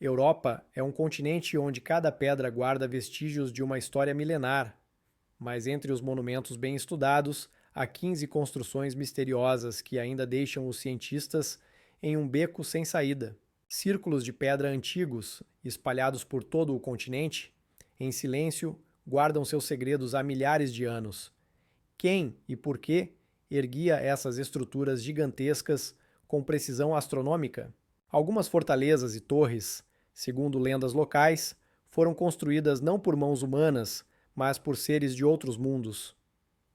Europa é um continente onde cada pedra guarda vestígios de uma história milenar, mas entre os monumentos bem estudados, há 15 construções misteriosas que ainda deixam os cientistas em um beco sem saída. Círculos de pedra antigos, espalhados por todo o continente, em silêncio, guardam seus segredos há milhares de anos. Quem e por que erguia essas estruturas gigantescas com precisão astronômica? Algumas fortalezas e torres, segundo lendas locais, foram construídas não por mãos humanas, mas por seres de outros mundos.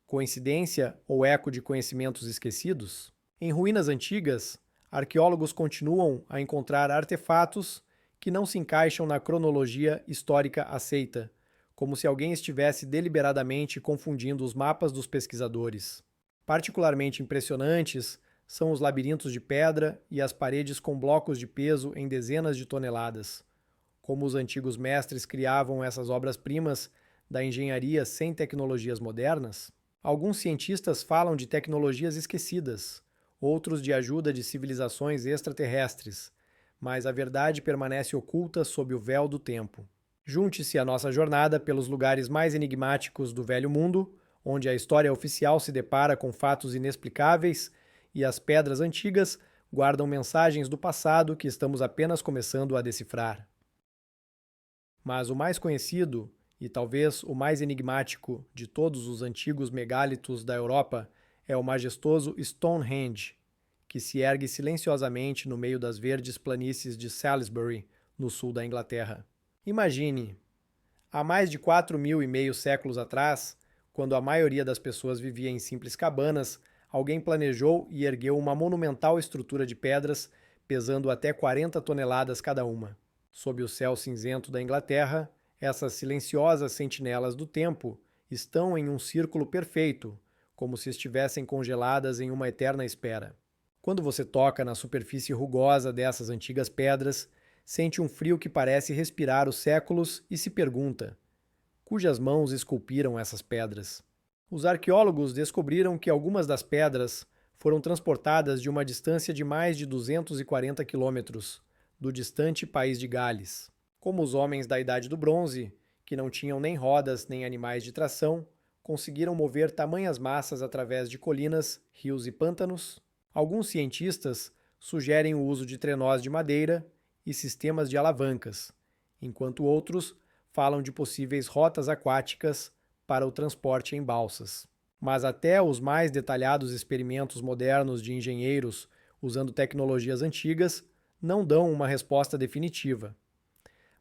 Coincidência ou eco de conhecimentos esquecidos? Em ruínas antigas, arqueólogos continuam a encontrar artefatos que não se encaixam na cronologia histórica aceita, como se alguém estivesse deliberadamente confundindo os mapas dos pesquisadores. Particularmente impressionantes são os labirintos de pedra e as paredes com blocos de peso em dezenas de toneladas. Como os antigos mestres criavam essas obras-primas da engenharia sem tecnologias modernas? Alguns cientistas falam de tecnologias esquecidas, outros de ajuda de civilizações extraterrestres, mas a verdade permanece oculta sob o véu do tempo. Junte-se à nossa jornada pelos lugares mais enigmáticos do Velho Mundo, onde a história oficial se depara com fatos inexplicáveis e as pedras antigas guardam mensagens do passado que estamos apenas começando a decifrar. Mas o mais conhecido, e talvez o mais enigmático de todos os antigos megálitos da Europa, é o majestoso Stonehenge, que se ergue silenciosamente no meio das verdes planícies de Salisbury, no sul da Inglaterra. Imagine, há mais de 4.500 séculos atrás, quando a maioria das pessoas vivia em simples cabanas, alguém planejou e ergueu uma monumental estrutura de pedras pesando até 40 toneladas cada uma. Sob o céu cinzento da Inglaterra, essas silenciosas sentinelas do tempo estão em um círculo perfeito, como se estivessem congeladas em uma eterna espera. Quando você toca na superfície rugosa dessas antigas pedras, sente um frio que parece respirar os séculos e se pergunta: cujas mãos esculpiram essas pedras? Os arqueólogos descobriram que algumas das pedras foram transportadas de uma distância de mais de 240 quilômetros do distante país de Gales. Como os homens da Idade do Bronze, que não tinham nem rodas nem animais de tração, conseguiram mover tamanhas massas através de colinas, rios e pântanos? Alguns cientistas sugerem o uso de trenós de madeira e sistemas de alavancas, enquanto outros falam de possíveis rotas aquáticas para o transporte em balsas. Mas até os mais detalhados experimentos modernos de engenheiros usando tecnologias antigas não dão uma resposta definitiva.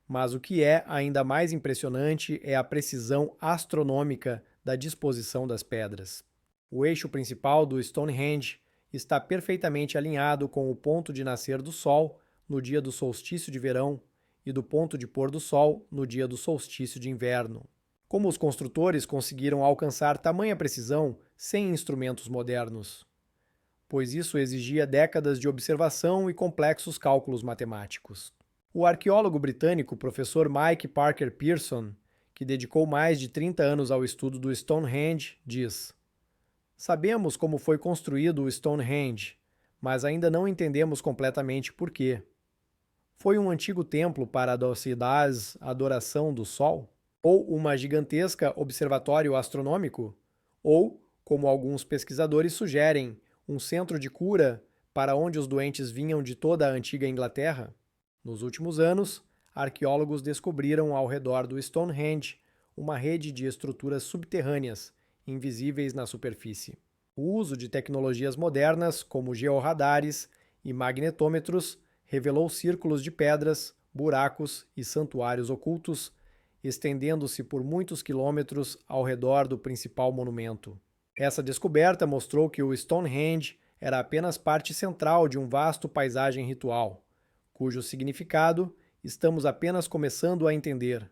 Mas o que é ainda mais impressionante é a precisão astronômica da disposição das pedras. O eixo principal do Stonehenge está perfeitamente alinhado com o ponto de nascer do Sol no dia do solstício de verão e do ponto de pôr do Sol no dia do solstício de inverno. Como os construtores conseguiram alcançar tamanha precisão sem instrumentos modernos? Pois isso exigia décadas de observação e complexos cálculos matemáticos. O arqueólogo britânico professor Mike Parker Pearson, que dedicou mais de 30 anos ao estudo do Stonehenge, diz: sabemos como foi construído o Stonehenge, mas ainda não entendemos completamente por quê. Foi um antigo templo para a docilidade adoração do Sol? Ou uma gigantesca observatório astronômico? Ou, como alguns pesquisadores sugerem, um centro de cura para onde os doentes vinham de toda a antiga Inglaterra? Nos últimos anos, arqueólogos descobriram ao redor do Stonehenge uma rede de estruturas subterrâneas, invisíveis na superfície. O uso de tecnologias modernas, como georradares e magnetômetros, revelou círculos de pedras, buracos e santuários ocultos, estendendo-se por muitos quilômetros ao redor do principal monumento. Essa descoberta mostrou que o Stonehenge era apenas parte central de um vasto paisagem ritual, cujo significado estamos apenas começando a entender.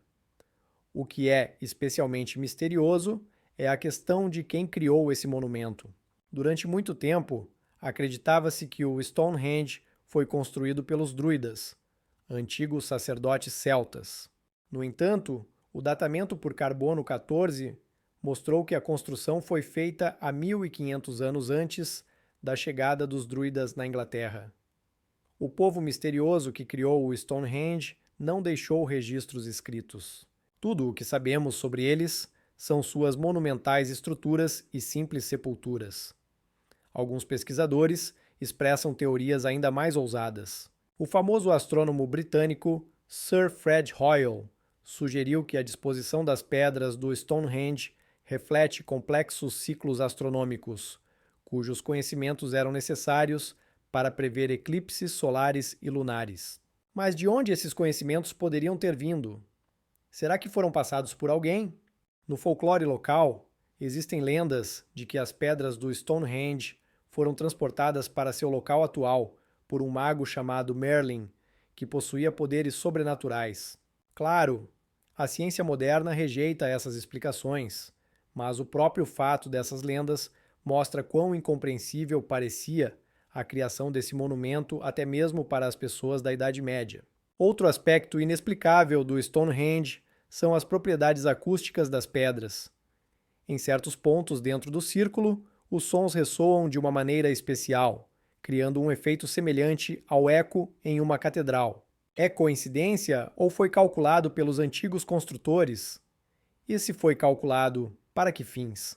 O que é especialmente misterioso é a questão de quem criou esse monumento. Durante muito tempo, acreditava-se que o Stonehenge foi construído pelos druidas, antigos sacerdotes celtas. No entanto, o datamento por carbono 14 mostrou que a construção foi feita há 1500 anos antes da chegada dos druidas na Inglaterra. O povo misterioso que criou o Stonehenge não deixou registros escritos. Tudo o que sabemos sobre eles são suas monumentais estruturas e simples sepulturas. Alguns pesquisadores expressam teorias ainda mais ousadas. O famoso astrônomo britânico Sir Fred Hoyle sugeriu que a disposição das pedras do Stonehenge reflete complexos ciclos astronômicos, cujos conhecimentos eram necessários para prever eclipses solares e lunares. Mas de onde esses conhecimentos poderiam ter vindo? Será que foram passados por alguém? No folclore local, existem lendas de que as pedras do Stonehenge foram transportadas para seu local atual por um mago chamado Merlin, que possuía poderes sobrenaturais. Claro, a ciência moderna rejeita essas explicações, mas o próprio fato dessas lendas mostra quão incompreensível parecia a criação desse monumento até mesmo para as pessoas da Idade Média. Outro aspecto inexplicável do Stonehenge são as propriedades acústicas das pedras. Em certos pontos dentro do círculo, os sons ressoam de uma maneira especial, criando um efeito semelhante ao eco em uma catedral. É coincidência ou foi calculado pelos antigos construtores? E se foi calculado, para que fins?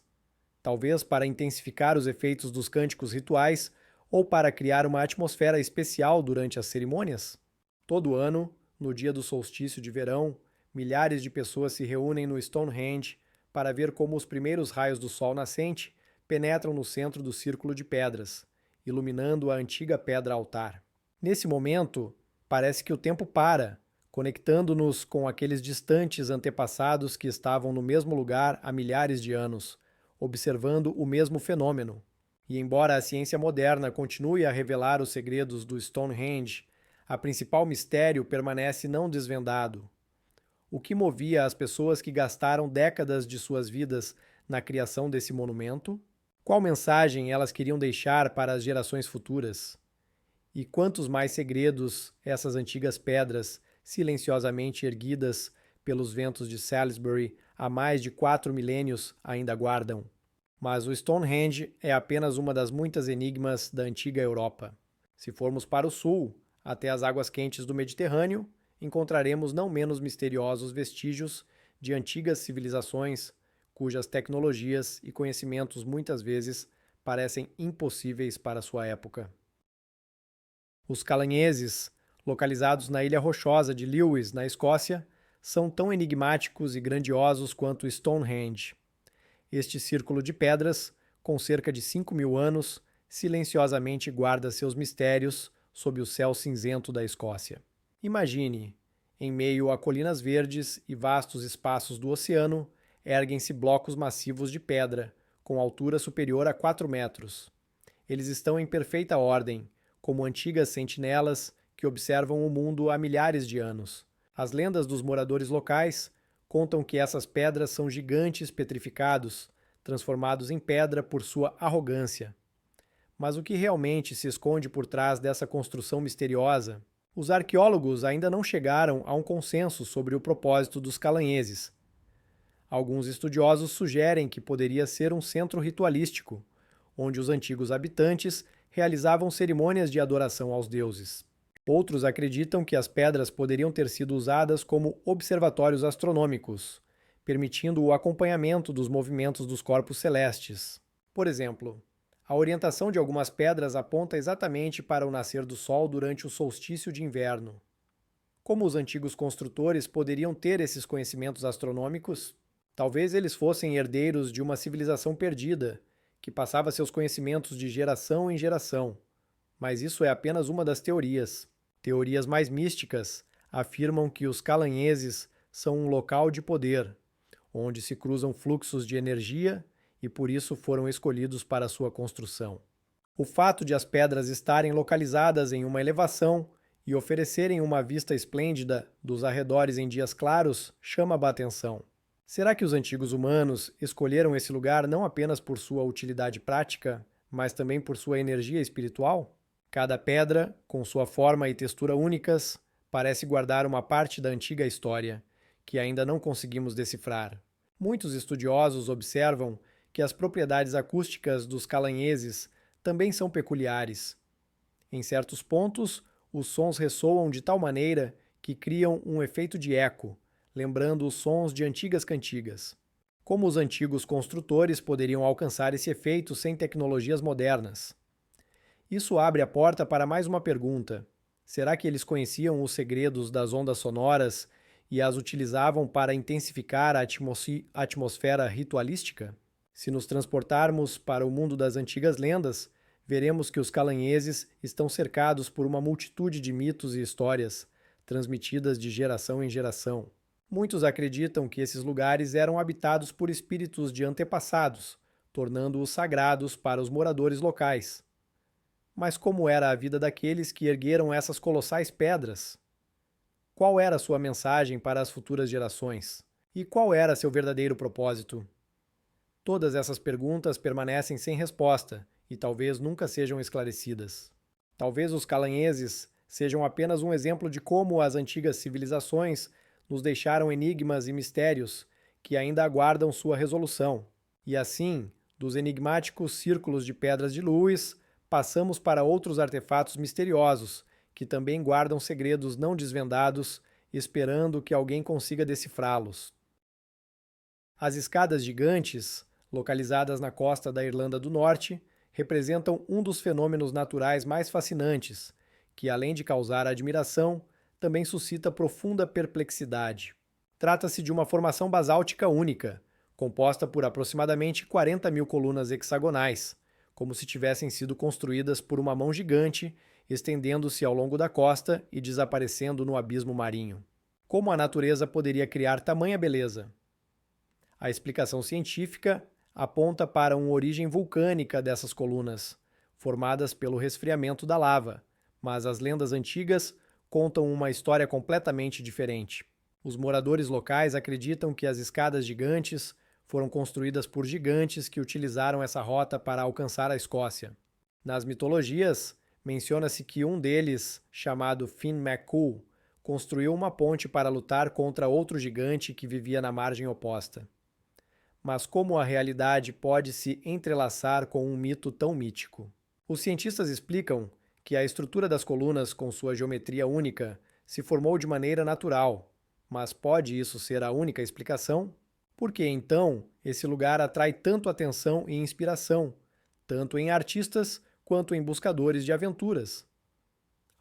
Talvez para intensificar os efeitos dos cânticos rituais ou para criar uma atmosfera especial durante as cerimônias? Todo ano, no dia do solstício de verão, milhares de pessoas se reúnem no Stonehenge para ver como os primeiros raios do sol nascente penetram no centro do círculo de pedras, iluminando a antiga pedra-altar. Nesse momento, parece que o tempo para, conectando-nos com aqueles distantes antepassados que estavam no mesmo lugar há milhares de anos, observando o mesmo fenômeno. E embora a ciência moderna continue a revelar os segredos do Stonehenge, a principal mistério permanece não desvendado. O que movia as pessoas que gastaram décadas de suas vidas na criação desse monumento? Qual mensagem elas queriam deixar para as gerações futuras? E quantos mais segredos essas antigas pedras, silenciosamente erguidas pelos ventos de Salisbury há mais de 4 milênios, ainda guardam? Mas o Stonehenge é apenas uma das muitas enigmas da antiga Europa. Se formos para o sul, até as águas quentes do Mediterrâneo, encontraremos não menos misteriosos vestígios de antigas civilizações cujas tecnologias e conhecimentos muitas vezes parecem impossíveis para sua época. Os calanheses, localizados na Ilha Rochosa de Lewis, na Escócia, são tão enigmáticos e grandiosos quanto Stonehenge. Este círculo de pedras, com cerca de 5.000 anos, silenciosamente guarda seus mistérios sob o céu cinzento da Escócia. Imagine, em meio a colinas verdes e vastos espaços do oceano, erguem-se blocos massivos de pedra, com altura superior a 4 metros. Eles estão em perfeita ordem, como antigas sentinelas que observam o mundo há milhares de anos. As lendas dos moradores locais contam que essas pedras são gigantes petrificados, transformados em pedra por sua arrogância. Mas o que realmente se esconde por trás dessa construção misteriosa? Os arqueólogos ainda não chegaram a um consenso sobre o propósito dos calanheses. Alguns estudiosos sugerem que poderia ser um centro ritualístico, onde os antigos habitantes realizavam cerimônias de adoração aos deuses. Outros acreditam que as pedras poderiam ter sido usadas como observatórios astronômicos, permitindo o acompanhamento dos movimentos dos corpos celestes. Por exemplo, a orientação de algumas pedras aponta exatamente para o nascer do Sol durante o solstício de inverno. Como os antigos construtores poderiam ter esses conhecimentos astronômicos? Talvez eles fossem herdeiros de uma civilização perdida, que passava seus conhecimentos de geração em geração. Mas isso é apenas uma das teorias. Teorias mais místicas afirmam que os calanheses são um local de poder, onde se cruzam fluxos de energia e por isso foram escolhidos para sua construção. O fato de as pedras estarem localizadas em uma elevação e oferecerem uma vista esplêndida dos arredores em dias claros chama a atenção. Será que os antigos humanos escolheram esse lugar não apenas por sua utilidade prática, mas também por sua energia espiritual? Cada pedra, com sua forma e textura únicas, parece guardar uma parte da antiga história, que ainda não conseguimos decifrar. Muitos estudiosos observam que as propriedades acústicas dos calanheses também são peculiares. Em certos pontos, os sons ressoam de tal maneira que criam um efeito de eco, lembrando os sons de antigas cantigas. Como os antigos construtores poderiam alcançar esse efeito sem tecnologias modernas? Isso abre a porta para mais uma pergunta. Será que eles conheciam os segredos das ondas sonoras e as utilizavam para intensificar a atmosfera ritualística? Se nos transportarmos para o mundo das antigas lendas, veremos que os calanheses estão cercados por uma multitude de mitos e histórias, transmitidas de geração em geração. Muitos acreditam que esses lugares eram habitados por espíritos de antepassados, tornando-os sagrados para os moradores locais. Mas como era a vida daqueles que ergueram essas colossais pedras? Qual era sua mensagem para as futuras gerações? E qual era seu verdadeiro propósito? Todas essas perguntas permanecem sem resposta e talvez nunca sejam esclarecidas. Talvez os calanheses sejam apenas um exemplo de como as antigas civilizações nos deixaram enigmas e mistérios que ainda aguardam sua resolução. E assim, dos enigmáticos círculos de pedras de Lewis, passamos para outros artefatos misteriosos, que também guardam segredos não desvendados, esperando que alguém consiga decifrá-los. As escadas gigantes, localizadas na costa da Irlanda do Norte, representam um dos fenômenos naturais mais fascinantes, que, além de causar admiração, também suscita profunda perplexidade. Trata-se de uma formação basáltica única, composta por aproximadamente 40 mil colunas hexagonais, como se tivessem sido construídas por uma mão gigante, estendendo-se ao longo da costa e desaparecendo no abismo marinho. Como a natureza poderia criar tamanha beleza? A explicação científica aponta para uma origem vulcânica dessas colunas, formadas pelo resfriamento da lava, mas as lendas antigas contam uma história completamente diferente. Os moradores locais acreditam que as escadas gigantes foram construídas por gigantes que utilizaram essa rota para alcançar a Escócia. Nas mitologias, menciona-se que um deles, chamado Finn MacCool, construiu uma ponte para lutar contra outro gigante que vivia na margem oposta. Mas como a realidade pode se entrelaçar com um mito tão mítico? Os cientistas explicam que a estrutura das colunas, com sua geometria única, se formou de maneira natural. Mas pode isso ser a única explicação? Por que, então, esse lugar atrai tanto atenção e inspiração, tanto em artistas quanto em buscadores de aventuras?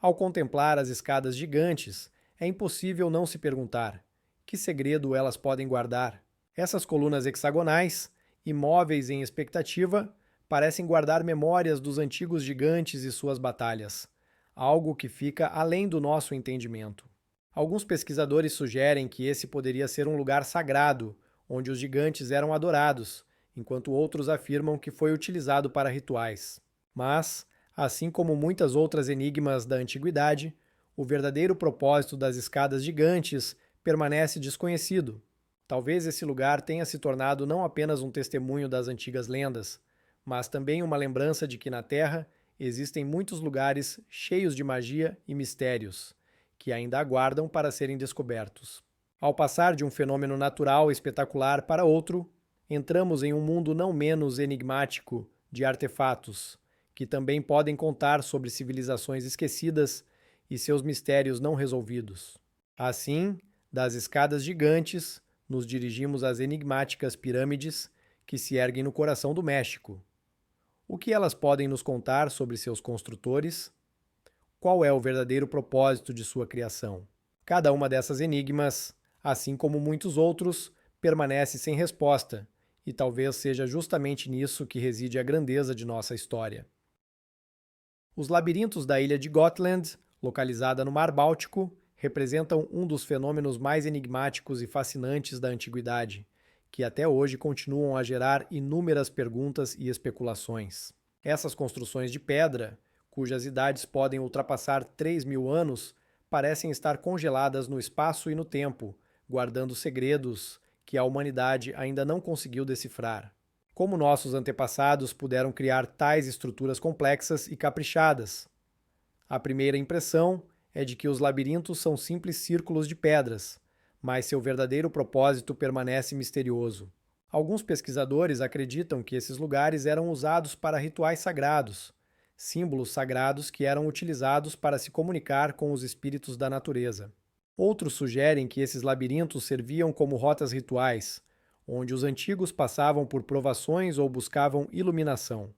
Ao contemplar as escadas gigantes, é impossível não se perguntar: que segredo elas podem guardar? Essas colunas hexagonais, imóveis em expectativa, parecem guardar memórias dos antigos gigantes e suas batalhas, algo que fica além do nosso entendimento. Alguns pesquisadores sugerem que esse poderia ser um lugar sagrado, onde os gigantes eram adorados, enquanto outros afirmam que foi utilizado para rituais. Mas, assim como muitas outras enigmas da antiguidade, o verdadeiro propósito das escadas gigantes permanece desconhecido. Talvez esse lugar tenha se tornado não apenas um testemunho das antigas lendas, mas também uma lembrança de que na Terra existem muitos lugares cheios de magia e mistérios, que ainda aguardam para serem descobertos. Ao passar de um fenômeno natural espetacular para outro, entramos em um mundo não menos enigmático de artefatos, que também podem contar sobre civilizações esquecidas e seus mistérios não resolvidos. Assim, das escadas gigantes, nos dirigimos às enigmáticas pirâmides que se erguem no coração do México. O que elas podem nos contar sobre seus construtores? Qual é o verdadeiro propósito de sua criação? Cada uma dessas enigmas, assim como muitos outros, permanece sem resposta, e talvez seja justamente nisso que reside a grandeza de nossa história. Os labirintos da ilha de Gotland, localizada no Mar Báltico, representam um dos fenômenos mais enigmáticos e fascinantes da antiguidade, que até hoje continuam a gerar inúmeras perguntas e especulações. Essas construções de pedra, cujas idades podem ultrapassar 3.000 anos, parecem estar congeladas no espaço e no tempo, guardando segredos que a humanidade ainda não conseguiu decifrar. Como nossos antepassados puderam criar tais estruturas complexas e caprichadas? A primeira impressão é de que os labirintos são simples círculos de pedras, mas seu verdadeiro propósito permanece misterioso. Alguns pesquisadores acreditam que esses lugares eram usados para rituais sagrados, símbolos sagrados que eram utilizados para se comunicar com os espíritos da natureza. Outros sugerem que esses labirintos serviam como rotas rituais, onde os antigos passavam por provações ou buscavam iluminação.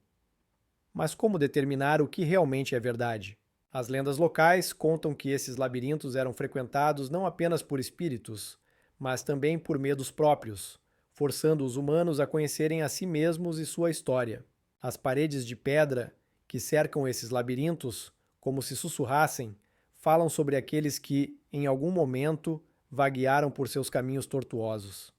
Mas como determinar o que realmente é verdade? As lendas locais contam que esses labirintos eram frequentados não apenas por espíritos, mas também por medos próprios, forçando os humanos a conhecerem a si mesmos e sua história. As paredes de pedra que cercam esses labirintos, como se sussurrassem, falam sobre aqueles que, em algum momento, vaguearam por seus caminhos tortuosos.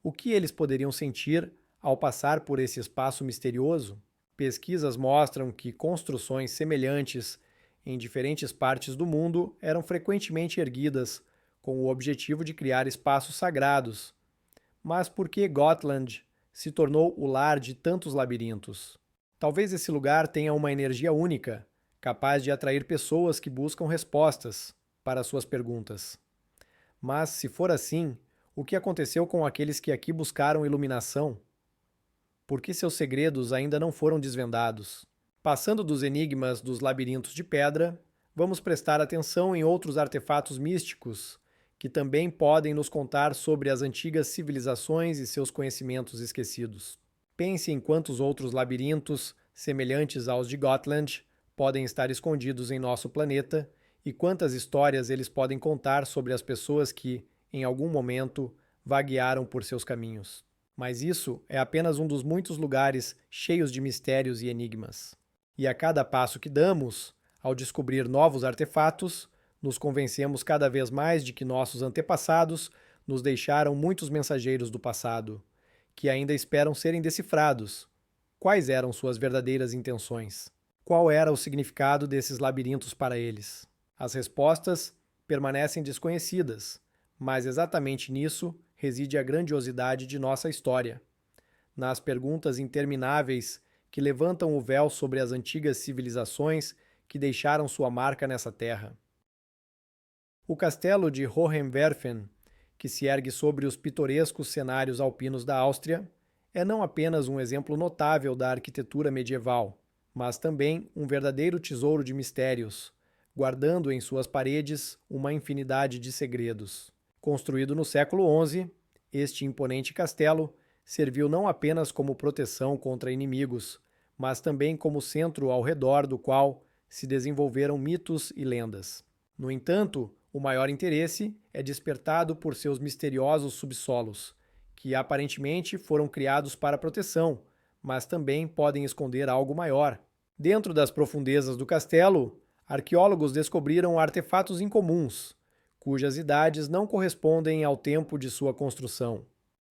O que eles poderiam sentir ao passar por esse espaço misterioso? Pesquisas mostram que construções semelhantes em diferentes partes do mundo eram frequentemente erguidas com o objetivo de criar espaços sagrados. Mas por que Gotland se tornou o lar de tantos labirintos? Talvez esse lugar tenha uma energia única, capaz de atrair pessoas que buscam respostas para suas perguntas. Mas, se for assim, o que aconteceu com aqueles que aqui buscaram iluminação? Por que seus segredos ainda não foram desvendados? Passando dos enigmas dos labirintos de pedra, vamos prestar atenção em outros artefatos místicos que também podem nos contar sobre as antigas civilizações e seus conhecimentos esquecidos. Pense em quantos outros labirintos, semelhantes aos de Gotland, podem estar escondidos em nosso planeta e quantas histórias eles podem contar sobre as pessoas que, em algum momento, vaguearam por seus caminhos. Mas isso é apenas um dos muitos lugares cheios de mistérios e enigmas. E a cada passo que damos, ao descobrir novos artefatos, nos convencemos cada vez mais de que nossos antepassados nos deixaram muitos mensageiros do passado, que ainda esperam serem decifrados. Quais eram suas verdadeiras intenções? Qual era o significado desses labirintos para eles? As respostas permanecem desconhecidas, mas exatamente nisso reside a grandiosidade de nossa história. Nas perguntas intermináveis que levantam o véu sobre as antigas civilizações que deixaram sua marca nessa terra. O castelo de Hohenwerfen, que se ergue sobre os pitorescos cenários alpinos da Áustria, é não apenas um exemplo notável da arquitetura medieval, mas também um verdadeiro tesouro de mistérios, guardando em suas paredes uma infinidade de segredos. Construído no século XI, este imponente castelo serviu não apenas como proteção contra inimigos, mas também como centro ao redor do qual se desenvolveram mitos e lendas. No entanto, o maior interesse é despertado por seus misteriosos subsolos, que aparentemente foram criados para proteção, mas também podem esconder algo maior. Dentro das profundezas do castelo, arqueólogos descobriram artefatos incomuns, cujas idades não correspondem ao tempo de sua construção.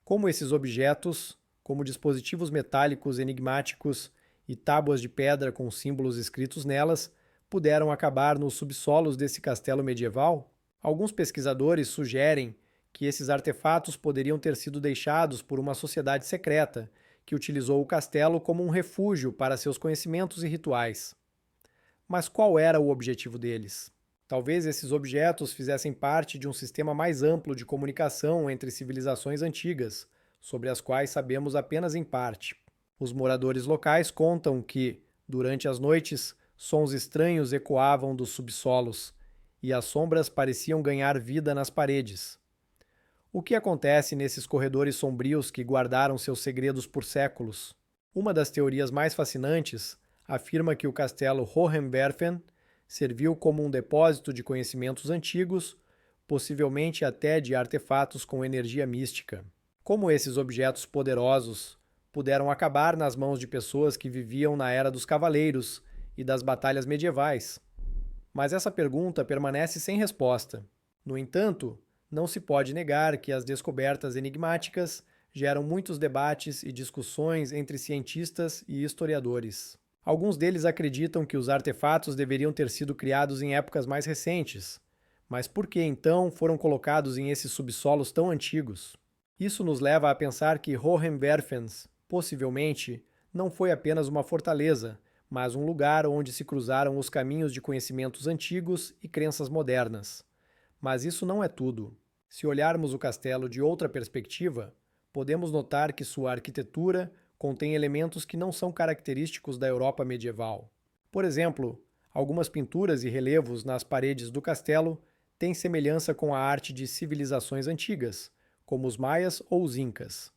Como esses objetos, como dispositivos metálicos enigmáticos e tábuas de pedra com símbolos escritos nelas, puderam acabar nos subsolos desse castelo medieval? Alguns pesquisadores sugerem que esses artefatos poderiam ter sido deixados por uma sociedade secreta que utilizou o castelo como um refúgio para seus conhecimentos e rituais. Mas qual era o objetivo deles? Talvez esses objetos fizessem parte de um sistema mais amplo de comunicação entre civilizações antigas, sobre as quais sabemos apenas em parte. Os moradores locais contam que, durante as noites, sons estranhos ecoavam dos subsolos e as sombras pareciam ganhar vida nas paredes. O que acontece nesses corredores sombrios que guardaram seus segredos por séculos? Uma das teorias mais fascinantes afirma que o castelo Hohenwerfen serviu como um depósito de conhecimentos antigos, possivelmente até de artefatos com energia mística. Como esses objetos poderosos puderam acabar nas mãos de pessoas que viviam na era dos cavaleiros e das batalhas medievais? Mas essa pergunta permanece sem resposta. No entanto, não se pode negar que as descobertas enigmáticas geram muitos debates e discussões entre cientistas e historiadores. Alguns deles acreditam que os artefatos deveriam ter sido criados em épocas mais recentes, mas por que então foram colocados em esses subsolos tão antigos? Isso nos leva a pensar que Hohenwerfen, possivelmente, não foi apenas uma fortaleza, mas um lugar onde se cruzaram os caminhos de conhecimentos antigos e crenças modernas. Mas isso não é tudo. Se olharmos o castelo de outra perspectiva, podemos notar que sua arquitetura contém elementos que não são característicos da Europa medieval. Por exemplo, algumas pinturas e relevos nas paredes do castelo tem semelhança com a arte de civilizações antigas, como os maias ou os incas.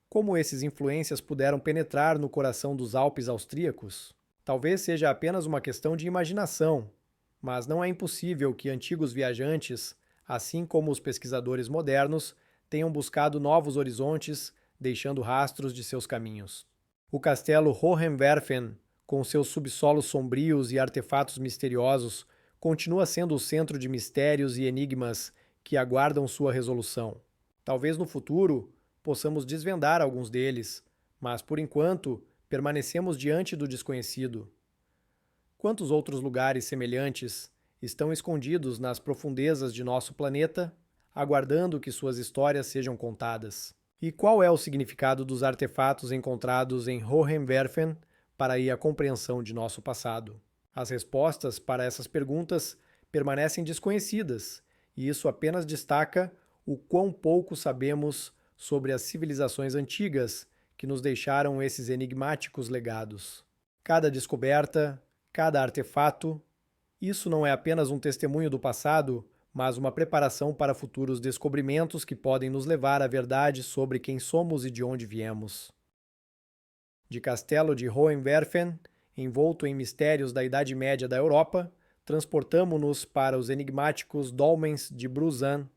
Como essas influências puderam penetrar no coração dos Alpes austríacos? Talvez seja apenas uma questão de imaginação, mas não é impossível que antigos viajantes, assim como os pesquisadores modernos, tenham buscado novos horizontes, deixando rastros de seus caminhos. O castelo Hohenwerfen, com seus subsolos sombrios e artefatos misteriosos, continua sendo o centro de mistérios e enigmas que aguardam sua resolução. Talvez no futuro possamos desvendar alguns deles, mas por enquanto permanecemos diante do desconhecido. Quantos outros lugares semelhantes estão escondidos nas profundezas de nosso planeta, aguardando que suas histórias sejam contadas? E qual é o significado dos artefatos encontrados em Hohenwerfen para a compreensão de nosso passado? As respostas para essas perguntas permanecem desconhecidas, e isso apenas destaca o quão pouco sabemos sobre as civilizações antigas que nos deixaram esses enigmáticos legados. Cada descoberta, cada artefato, isso não é apenas um testemunho do passado, mas uma preparação para futuros descobrimentos que podem nos levar à verdade sobre quem somos e de onde viemos. De Castelo de Hohenwerfen, envolto em mistérios da Idade Média da Europa, transportamo-nos para os enigmáticos Dolmens de Bruzan,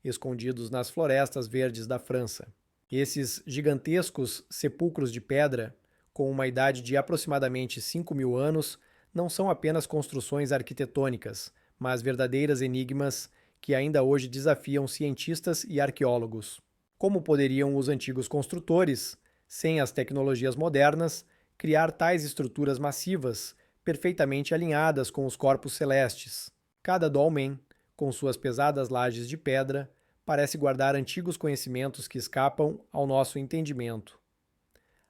escondidos nas florestas verdes da França. Esses gigantescos sepulcros de pedra, com uma idade de aproximadamente 5.000 anos, não são apenas construções arquitetônicas, mas verdadeiras enigmas que ainda hoje desafiam cientistas e arqueólogos. Como poderiam os antigos construtores, sem as tecnologias modernas, criar tais estruturas massivas, perfeitamente alinhadas com os corpos celestes? Cada dolmen, com suas pesadas lajes de pedra, parece guardar antigos conhecimentos que escapam ao nosso entendimento.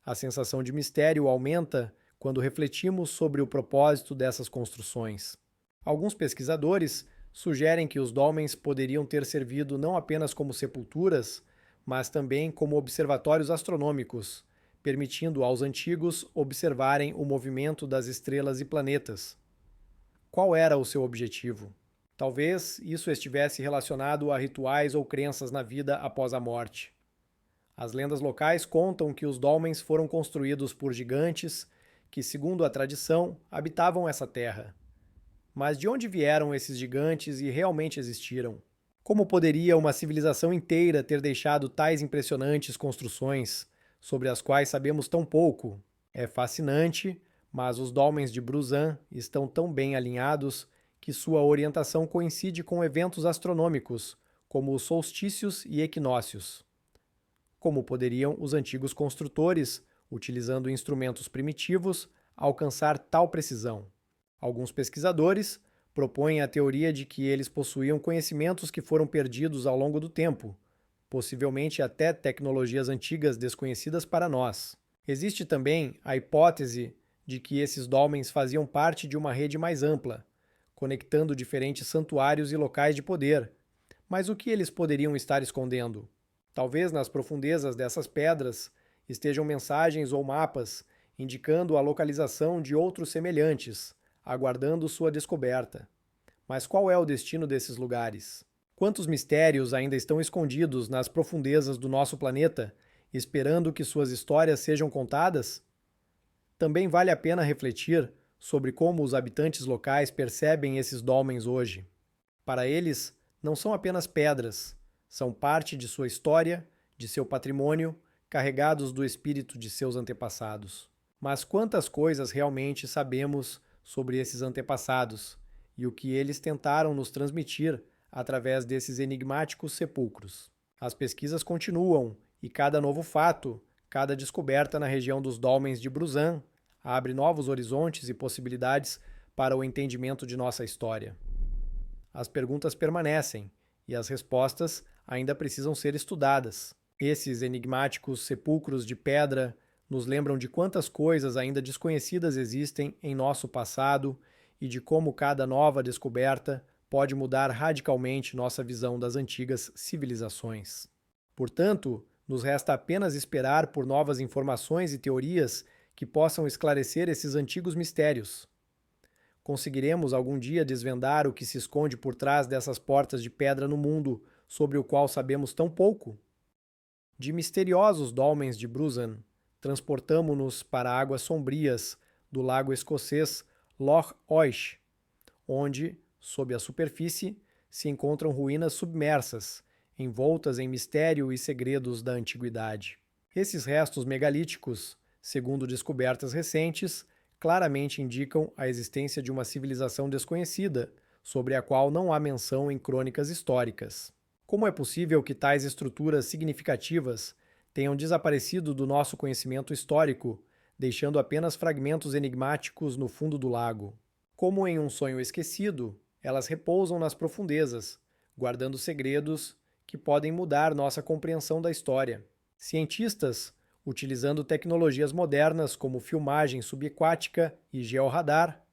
A sensação de mistério aumenta quando refletimos sobre o propósito dessas construções. Alguns pesquisadores sugerem que os dolmens poderiam ter servido não apenas como sepulturas, mas também como observatórios astronômicos, permitindo aos antigos observarem o movimento das estrelas e planetas. Qual era o seu objetivo? Talvez isso estivesse relacionado a rituais ou crenças na vida após a morte. As lendas locais contam que os dolmens foram construídos por gigantes que, segundo a tradição, habitavam essa terra. Mas de onde vieram esses gigantes e realmente existiram? Como poderia uma civilização inteira ter deixado tais impressionantes construções, sobre as quais sabemos tão pouco? É fascinante, mas os dolmens de Bruzan estão tão bem alinhados que sua orientação coincide com eventos astronômicos, como os solstícios e equinócios. Como poderiam os antigos construtores, utilizando instrumentos primitivos, alcançar tal precisão? Alguns pesquisadores propõem a teoria de que eles possuíam conhecimentos que foram perdidos ao longo do tempo, possivelmente até tecnologias antigas desconhecidas para nós. Existe também a hipótese de que esses dolmens faziam parte de uma rede mais ampla, conectando diferentes santuários e locais de poder. Mas o que eles poderiam estar escondendo? Talvez nas profundezas dessas pedras estejam mensagens ou mapas indicando a localização de outros semelhantes, aguardando sua descoberta. Mas qual é o destino desses lugares? Quantos mistérios ainda estão escondidos nas profundezas do nosso planeta, esperando que suas histórias sejam contadas? Também vale a pena refletir sobre como os habitantes locais percebem esses dolmens hoje. Para eles, não são apenas pedras, são parte de sua história, de seu patrimônio, carregados do espírito de seus antepassados. Mas quantas coisas realmente sabemos sobre esses antepassados e o que eles tentaram nos transmitir através desses enigmáticos sepulcros? As pesquisas continuam e cada novo fato, cada descoberta na região dos dolmens de Bruzan abre novos horizontes e possibilidades para o entendimento de nossa história. As perguntas permanecem e as respostas ainda precisam ser estudadas. Esses enigmáticos sepulcros de pedra nos lembram de quantas coisas ainda desconhecidas existem em nosso passado e de como cada nova descoberta pode mudar radicalmente nossa visão das antigas civilizações. Portanto, nos resta apenas esperar por novas informações e teorias que possam esclarecer esses antigos mistérios. Conseguiremos algum dia desvendar o que se esconde por trás dessas portas de pedra no mundo sobre o qual sabemos tão pouco? De misteriosos dólmens de Brusan, transportamo-nos para águas sombrias do lago escocês Loch Oich, onde, sob a superfície, se encontram ruínas submersas, envoltas em mistério e segredos da antiguidade. Esses restos megalíticos, segundo descobertas recentes, claramente indicam a existência de uma civilização desconhecida, sobre a qual não há menção em crônicas históricas. Como é possível que tais estruturas significativas tenham desaparecido do nosso conhecimento histórico, deixando apenas fragmentos enigmáticos no fundo do lago? Como em um sonho esquecido, elas repousam nas profundezas, guardando segredos que podem mudar nossa compreensão da história. Cientistas, utilizando tecnologias modernas como filmagem subaquática e georradar,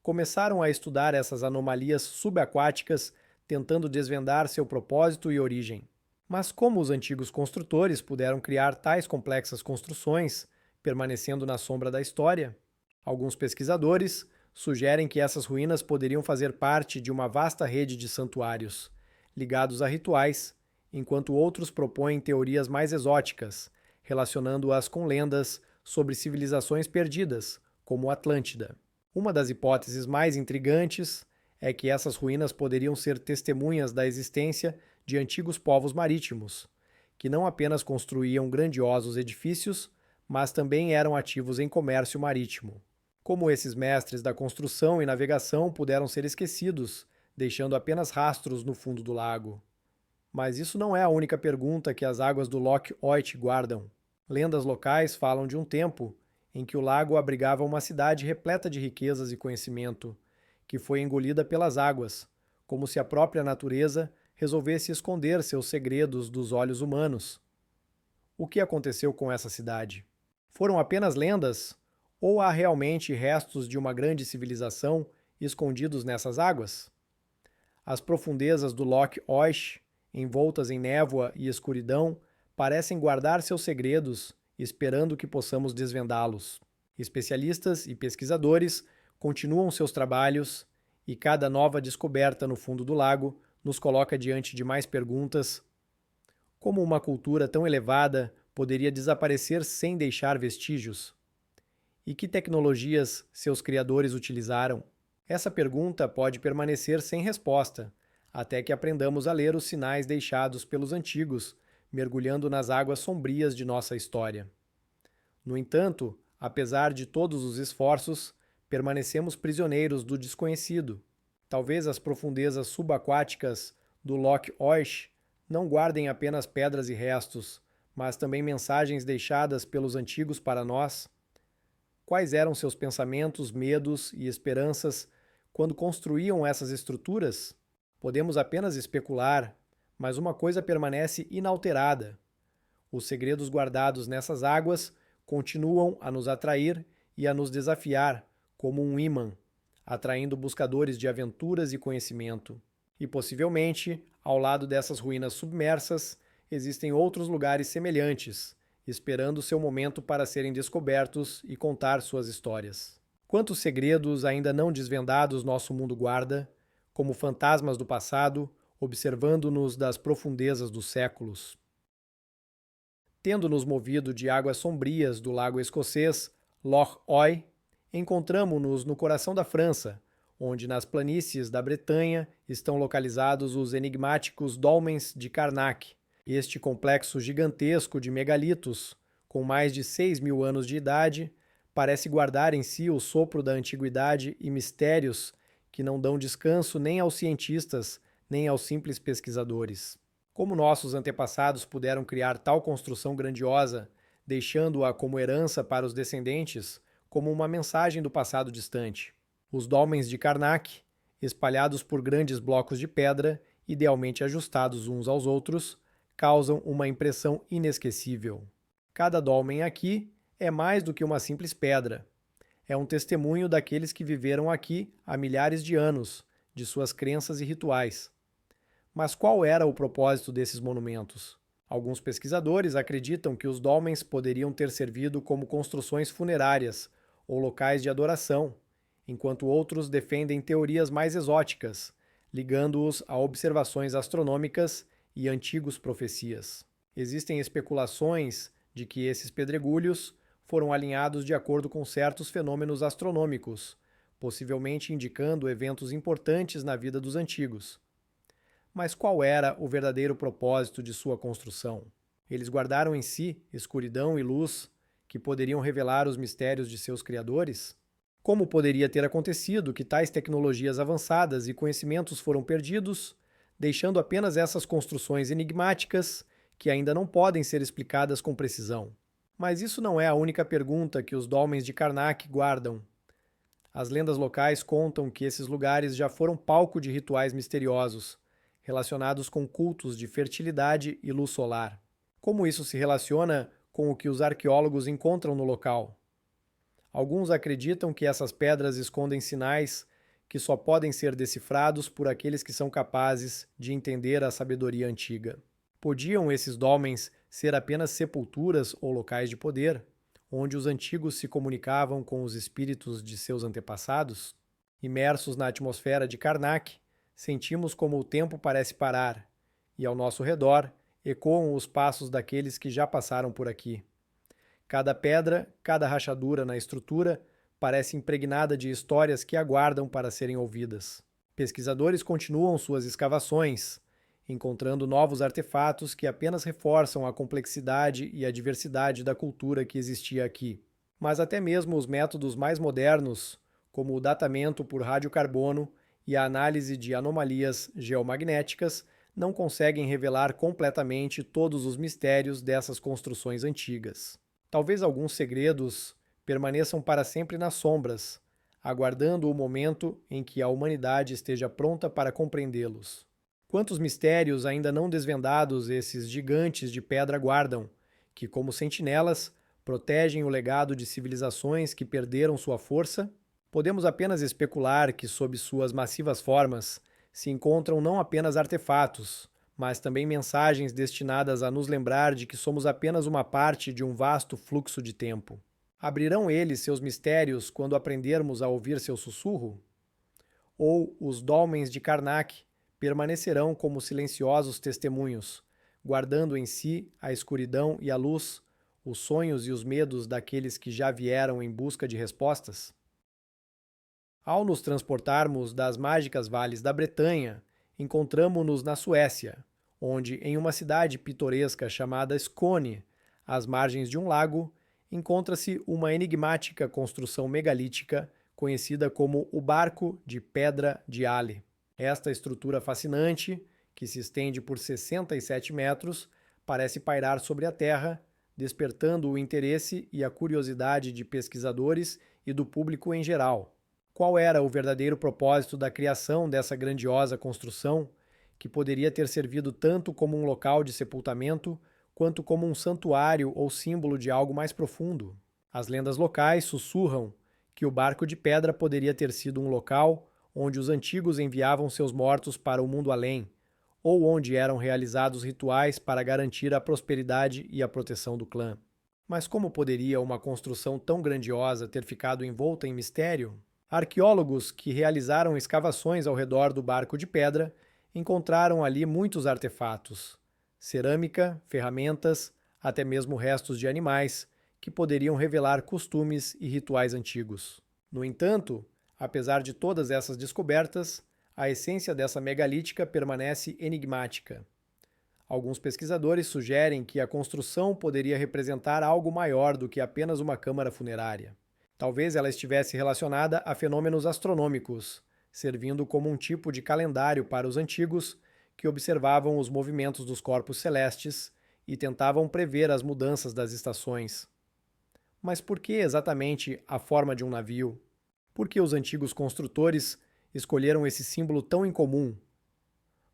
começaram a estudar essas anomalias subaquáticas, tentando desvendar seu propósito e origem. Mas como os antigos construtores puderam criar tais complexas construções, permanecendo na sombra da história? Alguns pesquisadores sugerem que essas ruínas poderiam fazer parte de uma vasta rede de santuários, ligados a rituais, enquanto outros propõem teorias mais exóticas, relacionando-as com lendas sobre civilizações perdidas, como Atlântida. Uma das hipóteses mais intrigantes é que essas ruínas poderiam ser testemunhas da existência de antigos povos marítimos, que não apenas construíam grandiosos edifícios, mas também eram ativos em comércio marítimo. Como esses mestres da construção e navegação puderam ser esquecidos, deixando apenas rastros no fundo do lago? Mas isso não é a única pergunta que as águas do Loch Oich guardam. Lendas locais falam de um tempo em que o lago abrigava uma cidade repleta de riquezas e conhecimento, que foi engolida pelas águas, como se a própria natureza resolvesse esconder seus segredos dos olhos humanos. O que aconteceu com essa cidade? Foram apenas lendas? Ou há realmente restos de uma grande civilização escondidos nessas águas? As profundezas do Loch Oich, envoltas em névoa e escuridão, parecem guardar seus segredos, esperando que possamos desvendá-los. Especialistas e pesquisadores continuam seus trabalhos, e cada nova descoberta no fundo do lago nos coloca diante de mais perguntas. Como uma cultura tão elevada poderia desaparecer sem deixar vestígios? E que tecnologias seus criadores utilizaram? Essa pergunta pode permanecer sem resposta, até que aprendamos a ler os sinais deixados pelos antigos, mergulhando nas águas sombrias de nossa história. No entanto, apesar de todos os esforços, permanecemos prisioneiros do desconhecido. Talvez as profundezas subaquáticas do Loch Oich não guardem apenas pedras e restos, mas também mensagens deixadas pelos antigos para nós. Quais eram seus pensamentos, medos e esperanças quando construíam essas estruturas? Podemos apenas especular, mas uma coisa permanece inalterada: os segredos guardados nessas águas continuam a nos atrair e a nos desafiar, como um ímã, atraindo buscadores de aventuras e conhecimento. E possivelmente, ao lado dessas ruínas submersas, existem outros lugares semelhantes, esperando seu momento para serem descobertos e contar suas histórias. Quantos segredos ainda não desvendados nosso mundo guarda, como fantasmas do passado, observando-nos das profundezas dos séculos? Tendo-nos movido de águas sombrias do lago escocês Loch Oich, encontramo-nos no coração da França, onde nas planícies da Bretanha estão localizados os enigmáticos Dólmens de Carnac. Este complexo gigantesco de megalitos, com mais de 6.000 anos de idade, parece guardar em si o sopro da antiguidade e mistérios que não dão descanso nem aos cientistas, nem aos simples pesquisadores. Como nossos antepassados puderam criar tal construção grandiosa, deixando-a como herança para os descendentes, como uma mensagem do passado distante? Os dólmens de Carnac, espalhados por grandes blocos de pedra, idealmente ajustados uns aos outros, causam uma impressão inesquecível. Cada dólmen aqui é mais do que uma simples pedra. É um testemunho daqueles que viveram aqui há milhares de anos, de suas crenças e rituais. Mas qual era o propósito desses monumentos? Alguns pesquisadores acreditam que os dólmens poderiam ter servido como construções funerárias ou locais de adoração, enquanto outros defendem teorias mais exóticas, ligando-os a observações astronômicas e antigos profecias. Existem especulações de que esses pedregulhos foram alinhados de acordo com certos fenômenos astronômicos, possivelmente indicando eventos importantes na vida dos antigos. Mas qual era o verdadeiro propósito de sua construção? Eles guardaram em si escuridão e luz que poderiam revelar os mistérios de seus criadores? Como poderia ter acontecido que tais tecnologias avançadas e conhecimentos foram perdidos, deixando apenas essas construções enigmáticas que ainda não podem ser explicadas com precisão? Mas isso não é a única pergunta que os dólmens de Karnak guardam. As lendas locais contam que esses lugares já foram palco de rituais misteriosos, relacionados com cultos de fertilidade e luz solar. Como isso se relaciona com o que os arqueólogos encontram no local? Alguns acreditam que essas pedras escondem sinais que só podem ser decifrados por aqueles que são capazes de entender a sabedoria antiga. Podiam esses dólmens ser apenas sepulturas ou locais de poder, onde os antigos se comunicavam com os espíritos de seus antepassados? Imersos na atmosfera de Karnak, sentimos como o tempo parece parar, e ao nosso redor ecoam os passos daqueles que já passaram por aqui. Cada pedra, cada rachadura na estrutura parece impregnada de histórias que aguardam para serem ouvidas. Pesquisadores continuam suas escavações, encontrando novos artefatos que apenas reforçam a complexidade e a diversidade da cultura que existia aqui. Mas até mesmo os métodos mais modernos, como o datamento por radiocarbono e a análise de anomalias geomagnéticas, não conseguem revelar completamente todos os mistérios dessas construções antigas. Talvez alguns segredos permaneçam para sempre nas sombras, aguardando o momento em que a humanidade esteja pronta para compreendê-los. Quantos mistérios ainda não desvendados esses gigantes de pedra guardam, que, como sentinelas, protegem o legado de civilizações que perderam sua força? Podemos apenas especular que, sob suas massivas formas, se encontram não apenas artefatos, mas também mensagens destinadas a nos lembrar de que somos apenas uma parte de um vasto fluxo de tempo. Abrirão eles seus mistérios quando aprendermos a ouvir seu sussurro? Ou os dólmens de Karnak permanecerão como silenciosos testemunhos, guardando em si a escuridão e a luz, os sonhos e os medos daqueles que já vieram em busca de respostas? Ao nos transportarmos das mágicas vales da Bretanha, encontramo-nos na Suécia, onde, em uma cidade pitoresca chamada Skåne, às margens de um lago, encontra-se uma enigmática construção megalítica conhecida como o Barco de Pedra de Ale. Esta estrutura fascinante, que se estende por 67 metros, parece pairar sobre a terra, despertando o interesse e a curiosidade de pesquisadores e do público em geral. Qual era o verdadeiro propósito da criação dessa grandiosa construção, que poderia ter servido tanto como um local de sepultamento, quanto como um santuário ou símbolo de algo mais profundo? As lendas locais sussurram que o barco de pedra poderia ter sido um local onde os antigos enviavam seus mortos para o mundo além, ou onde eram realizados rituais para garantir a prosperidade e a proteção do clã. Mas como poderia uma construção tão grandiosa ter ficado envolta em mistério? Arqueólogos que realizaram escavações ao redor do barco de pedra encontraram ali muitos artefatos, cerâmica, ferramentas, até mesmo restos de animais, que poderiam revelar costumes e rituais antigos. No entanto, apesar de todas essas descobertas, a essência dessa megalítica permanece enigmática. Alguns pesquisadores sugerem que a construção poderia representar algo maior do que apenas uma câmara funerária. Talvez ela estivesse relacionada a fenômenos astronômicos, servindo como um tipo de calendário para os antigos que observavam os movimentos dos corpos celestes e tentavam prever as mudanças das estações. Mas por que exatamente a forma de um navio? Por que os antigos construtores escolheram esse símbolo tão incomum?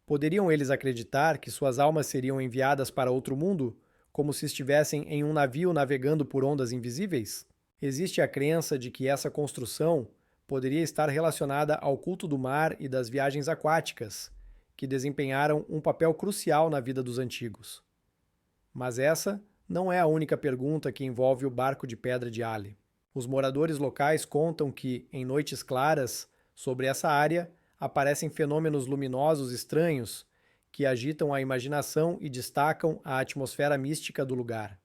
Poderiam eles acreditar que suas almas seriam enviadas para outro mundo, como se estivessem em um navio navegando por ondas invisíveis? Existe a crença de que essa construção poderia estar relacionada ao culto do mar e das viagens aquáticas, que desempenharam um papel crucial na vida dos antigos. Mas essa não é a única pergunta que envolve o barco de pedra de Ale. Os moradores locais contam que, em noites claras, sobre essa área, aparecem fenômenos luminosos estranhos que agitam a imaginação e destacam a atmosfera mística do lugar.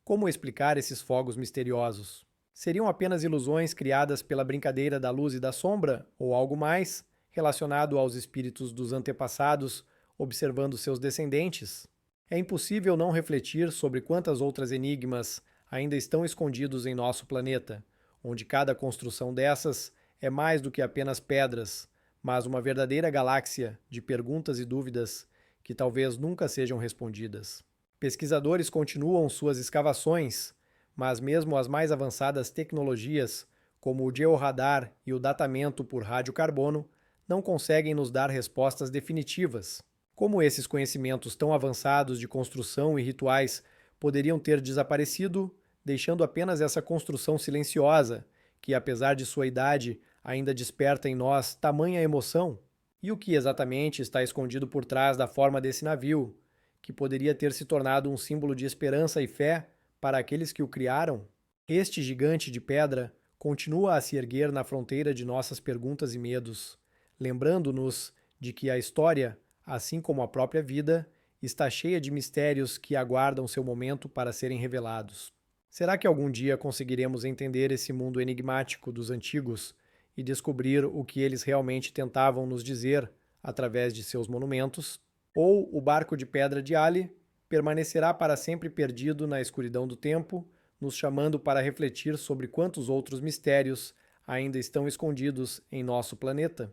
Como explicar esses fogos misteriosos? Seriam apenas ilusões criadas pela brincadeira da luz e da sombra, ou algo mais, relacionado aos espíritos dos antepassados observando seus descendentes? É impossível não refletir sobre quantas outras enigmas ainda estão escondidos em nosso planeta, onde cada construção dessas é mais do que apenas pedras, mas uma verdadeira galáxia de perguntas e dúvidas que talvez nunca sejam respondidas. Pesquisadores continuam suas escavações, mas mesmo as mais avançadas tecnologias, como o georradar e o datamento por radiocarbono, não conseguem nos dar respostas definitivas. Como esses conhecimentos tão avançados de construção e rituais poderiam ter desaparecido, deixando apenas essa construção silenciosa, que apesar de sua idade ainda desperta em nós tamanha emoção? E o que exatamente está escondido por trás da forma desse navio, que poderia ter se tornado um símbolo de esperança e fé para aqueles que o criaram? Este gigante de pedra continua a se erguer na fronteira de nossas perguntas e medos, lembrando-nos de que a história, assim como a própria vida, está cheia de mistérios que aguardam seu momento para serem revelados. Será que algum dia conseguiremos entender esse mundo enigmático dos antigos e descobrir o que eles realmente tentavam nos dizer através de seus monumentos? Ou o barco de pedra de Ali permanecerá para sempre perdido na escuridão do tempo, nos chamando para refletir sobre quantos outros mistérios ainda estão escondidos em nosso planeta?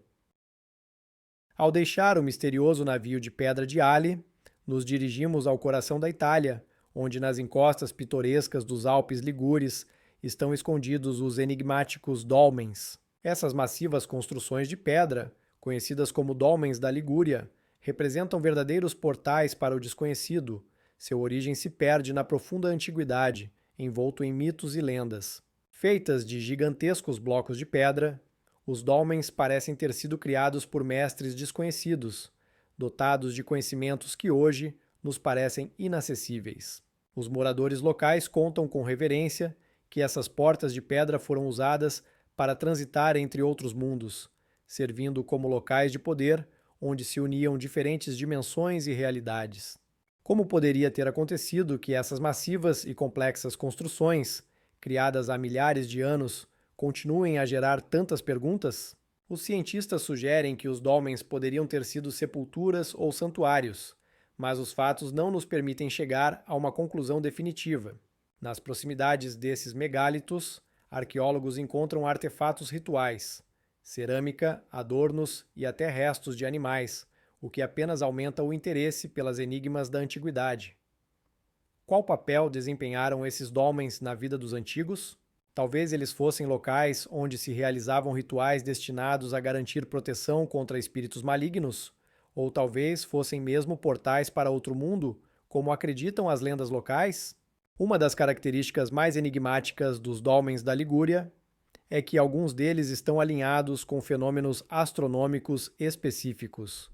Ao deixar o misterioso navio de pedra de Ali, nos dirigimos ao coração da Itália, onde nas encostas pitorescas dos Alpes Ligures estão escondidos os enigmáticos dolmens. Essas massivas construções de pedra, conhecidas como dolmens da Ligúria, representam verdadeiros portais para o desconhecido. Seu origem se perde na profunda antiguidade, envolto em mitos e lendas. Feitas de gigantescos blocos de pedra, os dolmens parecem ter sido criados por mestres desconhecidos, dotados de conhecimentos que hoje nos parecem inacessíveis. Os moradores locais contam com reverência que essas portas de pedra foram usadas para transitar entre outros mundos, servindo como locais de poder onde se uniam diferentes dimensões e realidades. Como poderia ter acontecido que essas massivas e complexas construções, criadas há milhares de anos, continuem a gerar tantas perguntas? Os cientistas sugerem que os dolmens poderiam ter sido sepulturas ou santuários, mas os fatos não nos permitem chegar a uma conclusão definitiva. Nas proximidades desses megálitos, arqueólogos encontram artefatos rituais, cerâmica, adornos e até restos de animais, o que apenas aumenta o interesse pelas enigmas da antiguidade. Qual papel desempenharam esses dolmens na vida dos antigos? Talvez eles fossem locais onde se realizavam rituais destinados a garantir proteção contra espíritos malignos, ou talvez fossem mesmo portais para outro mundo, como acreditam as lendas locais? Uma das características mais enigmáticas dos dolmens da Ligúria é que alguns deles estão alinhados com fenômenos astronômicos específicos,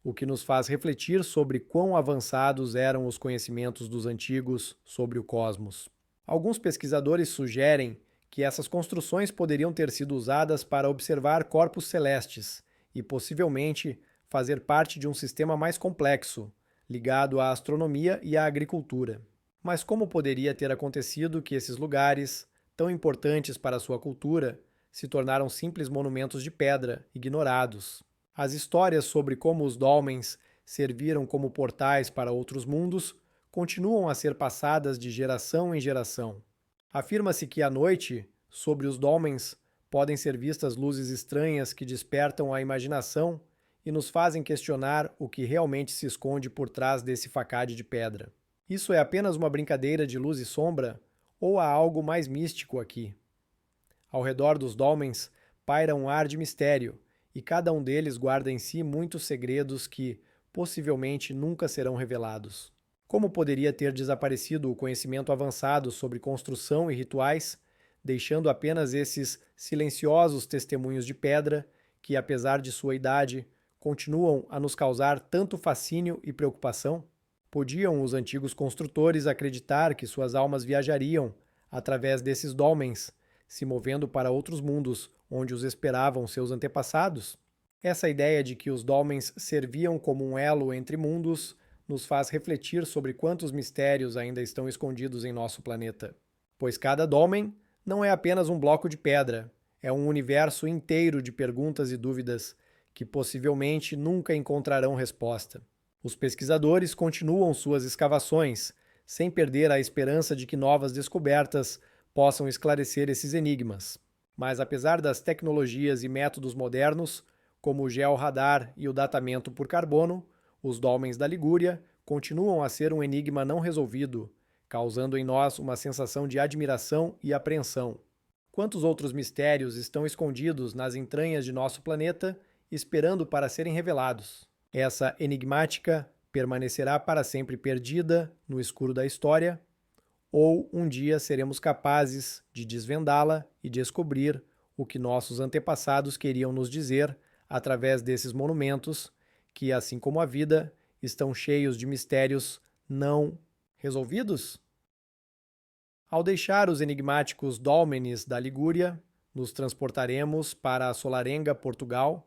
o que nos faz refletir sobre quão avançados eram os conhecimentos dos antigos sobre o cosmos. Alguns pesquisadores sugerem que essas construções poderiam ter sido usadas para observar corpos celestes e, possivelmente, fazer parte de um sistema mais complexo, ligado à astronomia e à agricultura. Mas como poderia ter acontecido que esses lugares, tão importantes para a sua cultura, se tornaram simples monumentos de pedra, ignorados? As histórias sobre como os dolmens serviram como portais para outros mundos continuam a ser passadas de geração em geração. Afirma-se que à noite, sobre os dolmens, podem ser vistas luzes estranhas que despertam a imaginação e nos fazem questionar o que realmente se esconde por trás desse facade de pedra. Isso é apenas uma brincadeira de luz e sombra, ou há algo mais místico aqui? Ao redor dos dolmens paira um ar de mistério, e cada um deles guarda em si muitos segredos que, possivelmente, nunca serão revelados. Como poderia ter desaparecido o conhecimento avançado sobre construção e rituais, deixando apenas esses silenciosos testemunhos de pedra que, apesar de sua idade, continuam a nos causar tanto fascínio e preocupação? Podiam os antigos construtores acreditar que suas almas viajariam, através desses dolmens, se movendo para outros mundos onde os esperavam seus antepassados? Essa ideia de que os dolmens serviam como um elo entre mundos nos faz refletir sobre quantos mistérios ainda estão escondidos em nosso planeta. Pois cada dolmen não é apenas um bloco de pedra, é um universo inteiro de perguntas e dúvidas que possivelmente nunca encontrarão resposta. Os pesquisadores continuam suas escavações, sem perder a esperança de que novas descobertas possam esclarecer esses enigmas. Mas apesar das tecnologias e métodos modernos, como o georradar e o datamento por carbono, os dolmens da Ligúria continuam a ser um enigma não resolvido, causando em nós uma sensação de admiração e apreensão. Quantos outros mistérios estão escondidos nas entranhas de nosso planeta, esperando para serem revelados? Essa enigmática permanecerá para sempre perdida no escuro da história, ou um dia seremos capazes de desvendá-la e descobrir o que nossos antepassados queriam nos dizer através desses monumentos, que, assim como a vida, estão cheios de mistérios não resolvidos? Ao deixar os enigmáticos dólmenes da Ligúria, nos transportaremos para a Solarenga, Portugal,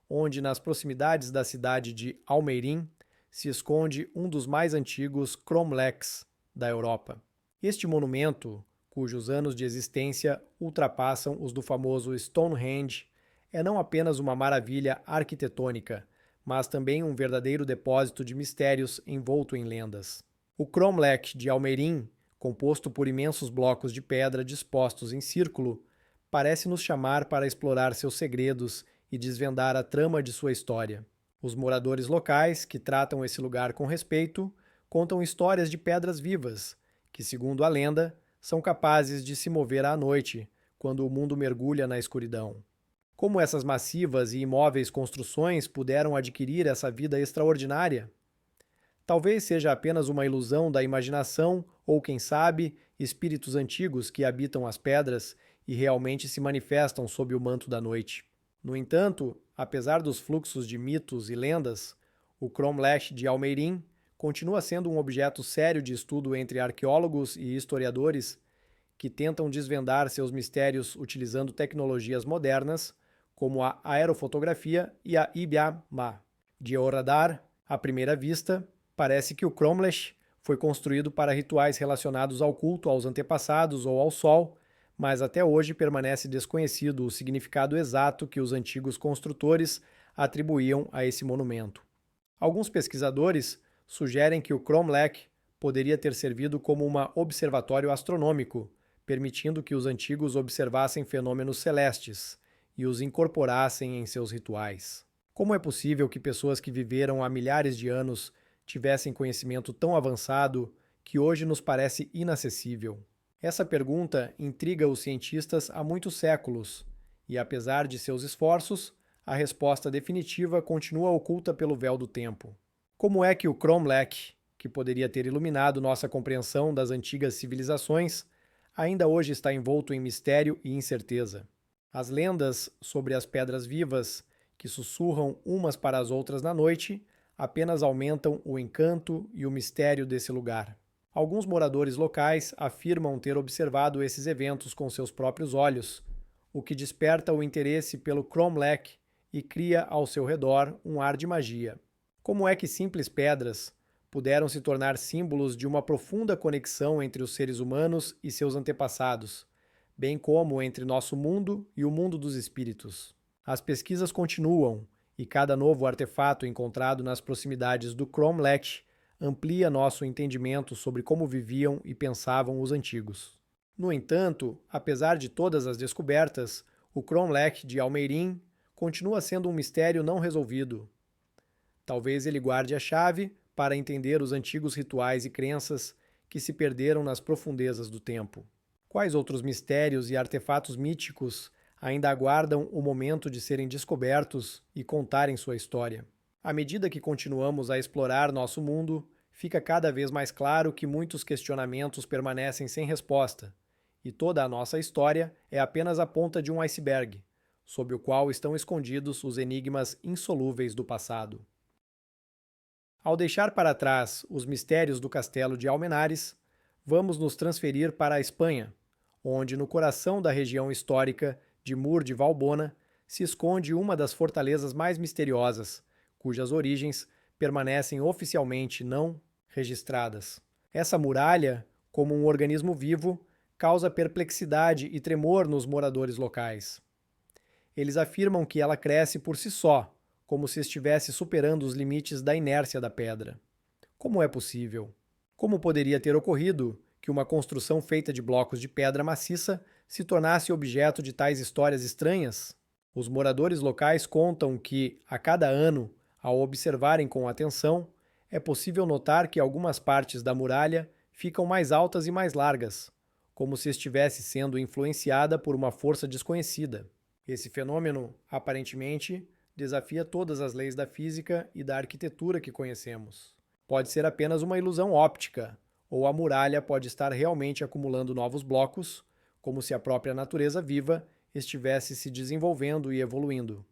onde, nas proximidades da cidade de Almeirim, se esconde um dos mais antigos cromlechs da Europa. Este monumento, cujos anos de existência ultrapassam os do famoso Stonehenge, é não apenas uma maravilha arquitetônica, mas também um verdadeiro depósito de mistérios envolto em lendas. O cromlech de Almeirim, composto por imensos blocos de pedra dispostos em círculo, parece nos chamar para explorar seus segredos e desvendar a trama de sua história. Os moradores locais, que tratam esse lugar com respeito, contam histórias de pedras vivas, que, segundo a lenda, são capazes de se mover à noite, quando o mundo mergulha na escuridão. Como essas massivas e imóveis construções puderam adquirir essa vida extraordinária? Talvez seja apenas uma ilusão da imaginação ou, quem sabe, espíritos antigos que habitam as pedras e realmente se manifestam sob o manto da noite. No entanto, apesar dos fluxos de mitos e lendas, o cromlech de Almeirim continua sendo um objeto sério de estudo entre arqueólogos e historiadores que tentam desvendar seus mistérios utilizando tecnologias modernas, como a aerofotografia e a IBAMA. De Georradar, à primeira vista, parece que o cromlech foi construído para rituais relacionados ao culto aos antepassados ou ao sol, mas até hoje permanece desconhecido o significado exato que os antigos construtores atribuíam a esse monumento. Alguns pesquisadores sugerem que o cromlech poderia ter servido como um observatório astronômico, permitindo que os antigos observassem fenômenos celestes e os incorporassem em seus rituais. Como é possível que pessoas que viveram há milhares de anos tivessem conhecimento tão avançado que hoje nos parece inacessível? Essa pergunta intriga os cientistas há muitos séculos, e apesar de seus esforços, a resposta definitiva continua oculta pelo véu do tempo. Como é que o cromlech, que poderia ter iluminado nossa compreensão das antigas civilizações, ainda hoje está envolto em mistério e incerteza? As lendas sobre as pedras vivas, que sussurram umas para as outras na noite, apenas aumentam o encanto e o mistério desse lugar. Alguns moradores locais afirmam ter observado esses eventos com seus próprios olhos, o que desperta o interesse pelo cromlech e cria ao seu redor um ar de magia. Como é que simples pedras puderam se tornar símbolos de uma profunda conexão entre os seres humanos e seus antepassados, bem como entre nosso mundo e o mundo dos espíritos? As pesquisas continuam, e cada novo artefato encontrado nas proximidades do cromlech amplia nosso entendimento sobre como viviam e pensavam os antigos. No entanto, apesar de todas as descobertas, o cromlech de Almeirim continua sendo um mistério não resolvido. Talvez ele guarde a chave para entender os antigos rituais e crenças que se perderam nas profundezas do tempo. Quais outros mistérios e artefatos míticos ainda aguardam o momento de serem descobertos e contarem sua história? À medida que continuamos a explorar nosso mundo, fica cada vez mais claro que muitos questionamentos permanecem sem resposta, e toda a nossa história é apenas a ponta de um iceberg, sob o qual estão escondidos os enigmas insolúveis do passado. Ao deixar para trás os mistérios do castelo de Almenares, vamos nos transferir para a Espanha, onde no coração da região histórica de Mur de Valbona se esconde uma das fortalezas mais misteriosas, cujas origens permanecem oficialmente não registradas. Essa muralha, como um organismo vivo, causa perplexidade e tremor nos moradores locais. Eles afirmam que ela cresce por si só, como se estivesse superando os limites da inércia da pedra. Como é possível? Como poderia ter ocorrido que uma construção feita de blocos de pedra maciça se tornasse objeto de tais histórias estranhas? Os moradores locais contam que, a cada ano, ao observarem com atenção, é possível notar que algumas partes da muralha ficam mais altas e mais largas, como se estivesse sendo influenciada por uma força desconhecida. Esse fenômeno, aparentemente, desafia todas as leis da física e da arquitetura que conhecemos. Pode ser apenas uma ilusão óptica, ou a muralha pode estar realmente acumulando novos blocos, como se a própria natureza viva estivesse se desenvolvendo e evoluindo.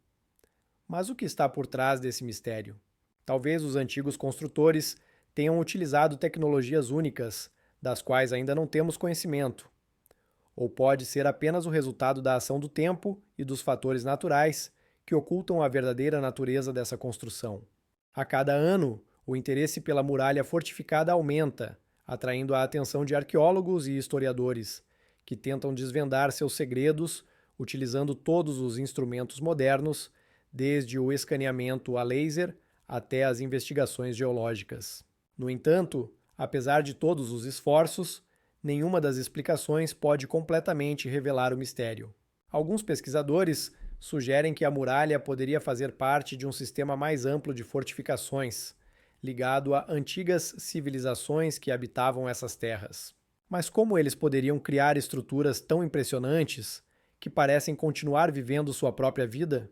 Mas o que está por trás desse mistério? Talvez os antigos construtores tenham utilizado tecnologias únicas, das quais ainda não temos conhecimento. Ou pode ser apenas o resultado da ação do tempo e dos fatores naturais que ocultam a verdadeira natureza dessa construção. A cada ano, o interesse pela muralha fortificada aumenta, atraindo a atenção de arqueólogos e historiadores, que tentam desvendar seus segredos utilizando todos os instrumentos modernos, desde o escaneamento a laser até as investigações geológicas. No entanto, apesar de todos os esforços, nenhuma das explicações pode completamente revelar o mistério. Alguns pesquisadores sugerem que a muralha poderia fazer parte de um sistema mais amplo de fortificações, ligado a antigas civilizações que habitavam essas terras. Mas como eles poderiam criar estruturas tão impressionantes que parecem continuar vivendo sua própria vida?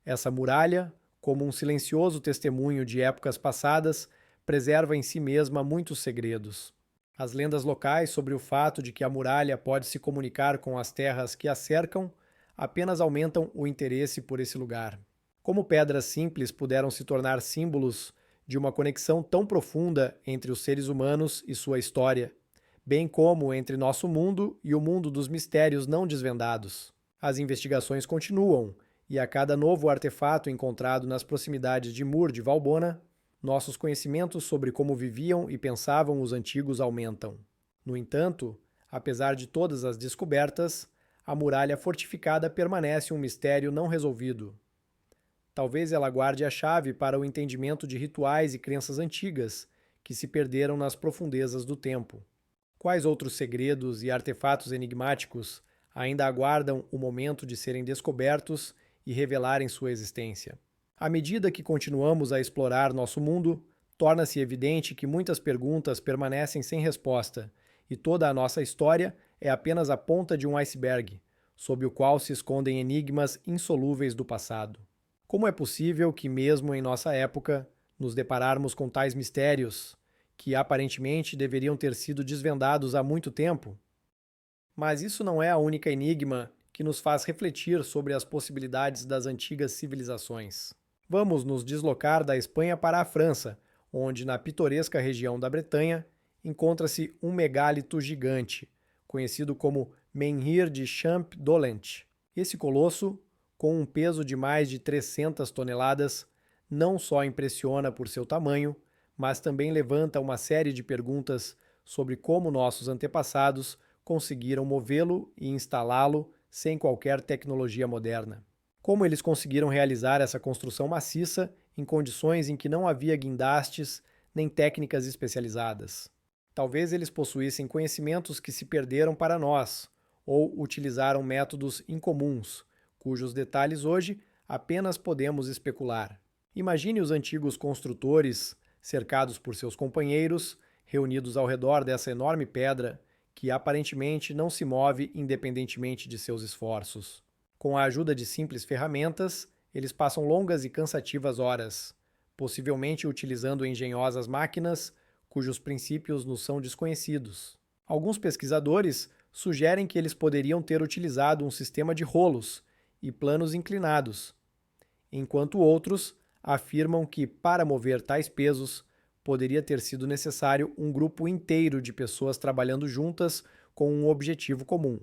Essa muralha, como um silencioso testemunho de épocas passadas, preserva em si mesma muitos segredos. As lendas locais sobre o fato de que a muralha pode se comunicar com as terras que a cercam apenas aumentam o interesse por esse lugar. Como pedras simples puderam se tornar símbolos de uma conexão tão profunda entre os seres humanos e sua história, bem como entre nosso mundo e o mundo dos mistérios não desvendados. As investigações continuam, e a cada novo artefato encontrado nas proximidades de Mur de Valbona, nossos conhecimentos sobre como viviam e pensavam os antigos aumentam. No entanto, apesar de todas as descobertas, a muralha fortificada permanece um mistério não resolvido. Talvez ela guarde a chave para o entendimento de rituais e crenças antigas que se perderam nas profundezas do tempo. Quais outros segredos e artefatos enigmáticos ainda aguardam o momento de serem descobertos e revelarem sua existência? À medida que continuamos a explorar nosso mundo, torna-se evidente que muitas perguntas permanecem sem resposta, e toda a nossa história é apenas a ponta de um iceberg, sob o qual se escondem enigmas insolúveis do passado. Como é possível que, mesmo em nossa época, nos depararmos com tais mistérios, que aparentemente deveriam ter sido desvendados há muito tempo? Mas isso não é a única enigma que nos faz refletir sobre as possibilidades das antigas civilizações. Vamos nos deslocar da Espanha para a França, onde, na pitoresca região da Bretanha, encontra-se um megálito gigante, conhecido como Menhir de Champ-Dolent. Esse colosso, com um peso de mais de 300 toneladas, não só impressiona por seu tamanho, mas também levanta uma série de perguntas sobre como nossos antepassados conseguiram movê-lo e instalá-lo sem qualquer tecnologia moderna. Como eles conseguiram realizar essa construção maciça em condições em que não havia guindastes nem técnicas especializadas? Talvez eles possuíssem conhecimentos que se perderam para nós, ou utilizaram métodos incomuns, cujos detalhes hoje apenas podemos especular. Imagine os antigos construtores, cercados por seus companheiros, reunidos ao redor dessa enorme pedra que aparentemente não se move independentemente de seus esforços. Com a ajuda de simples ferramentas, eles passam longas e cansativas horas, possivelmente utilizando engenhosas máquinas cujos princípios nos são desconhecidos. Alguns pesquisadores sugerem que eles poderiam ter utilizado um sistema de rolos e planos inclinados, enquanto outros afirmam que, para mover tais pesos, poderia ter sido necessário um grupo inteiro de pessoas trabalhando juntas com um objetivo comum.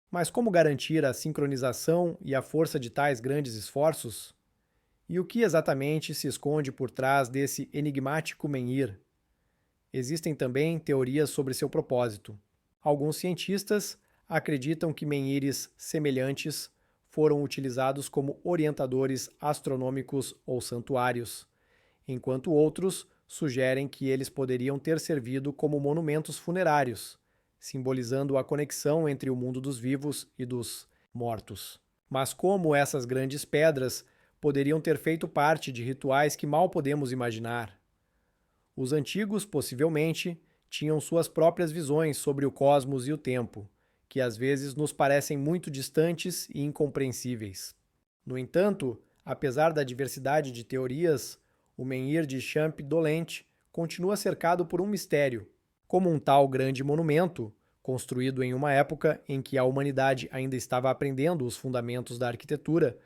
Mas como garantir a sincronização e a força de tais grandes esforços? E o que exatamente se esconde por trás desse enigmático menhir? Existem também teorias sobre seu propósito. Alguns cientistas acreditam que menhires semelhantes foram utilizados como orientadores astronômicos ou santuários, enquanto outros sugerem que eles poderiam ter servido como monumentos funerários, simbolizando a conexão entre o mundo dos vivos e dos mortos. Mas como essas grandes pedras poderiam ter feito parte de rituais que mal podemos imaginar? Os antigos, possivelmente, tinham suas próprias visões sobre o cosmos e o tempo, que às vezes nos parecem muito distantes e incompreensíveis. No entanto, apesar da diversidade de teorias, o menhir de Champ-Dolent continua cercado por um mistério. Como um tal grande monumento, construído em uma época em que a humanidade ainda estava aprendendo os fundamentos da arquitetura,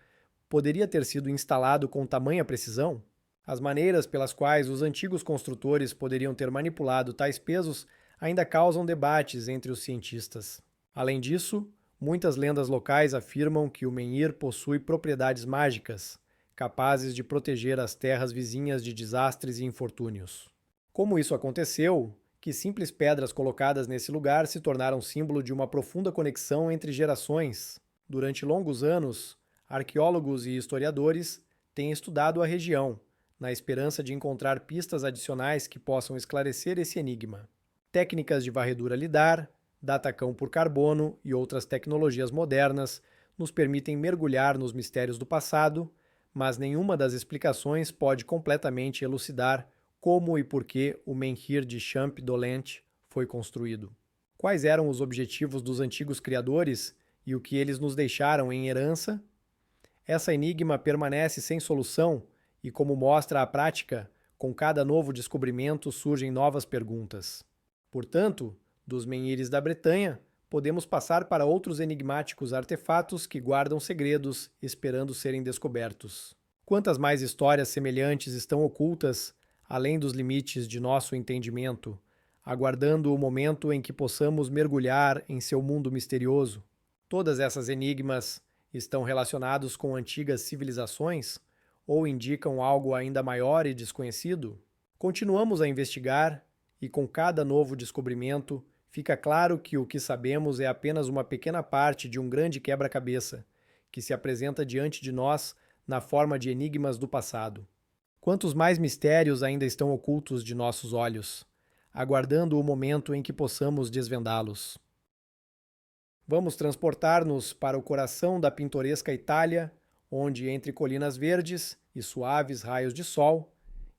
poderia ter sido instalado com tamanha precisão? As maneiras pelas quais os antigos construtores poderiam ter manipulado tais pesos ainda causam debates entre os cientistas. Além disso, muitas lendas locais afirmam que o menhir possui propriedades mágicas, capazes de proteger as terras vizinhas de desastres e infortúnios. Como isso aconteceu, que simples pedras colocadas nesse lugar se tornaram símbolo de uma profunda conexão entre gerações? Durante longos anos, arqueólogos e historiadores têm estudado a região, na esperança de encontrar pistas adicionais que possam esclarecer esse enigma. Técnicas de varredura lidar, datacão por carbono e outras tecnologias modernas nos permitem mergulhar nos mistérios do passado, mas nenhuma das explicações pode completamente elucidar como e por que o menhir de Champ-Dolent foi construído. Quais eram os objetivos dos antigos criadores e o que eles nos deixaram em herança? Essa enigma permanece sem solução e, como mostra a prática, com cada novo descobrimento surgem novas perguntas. Portanto, dos menhires da Bretanha, podemos passar para outros enigmáticos artefatos que guardam segredos esperando serem descobertos. Quantas mais histórias semelhantes estão ocultas, além dos limites de nosso entendimento, aguardando o momento em que possamos mergulhar em seu mundo misterioso? Todas essas enigmas estão relacionados com antigas civilizações ou indicam algo ainda maior e desconhecido? Continuamos a investigar e, com cada novo descobrimento, fica claro que o que sabemos é apenas uma pequena parte de um grande quebra-cabeça que se apresenta diante de nós na forma de enigmas do passado. Quantos mais mistérios ainda estão ocultos de nossos olhos, aguardando o momento em que possamos desvendá-los? Vamos transportar-nos para o coração da pintoresca Itália, onde, entre colinas verdes e suaves raios de sol,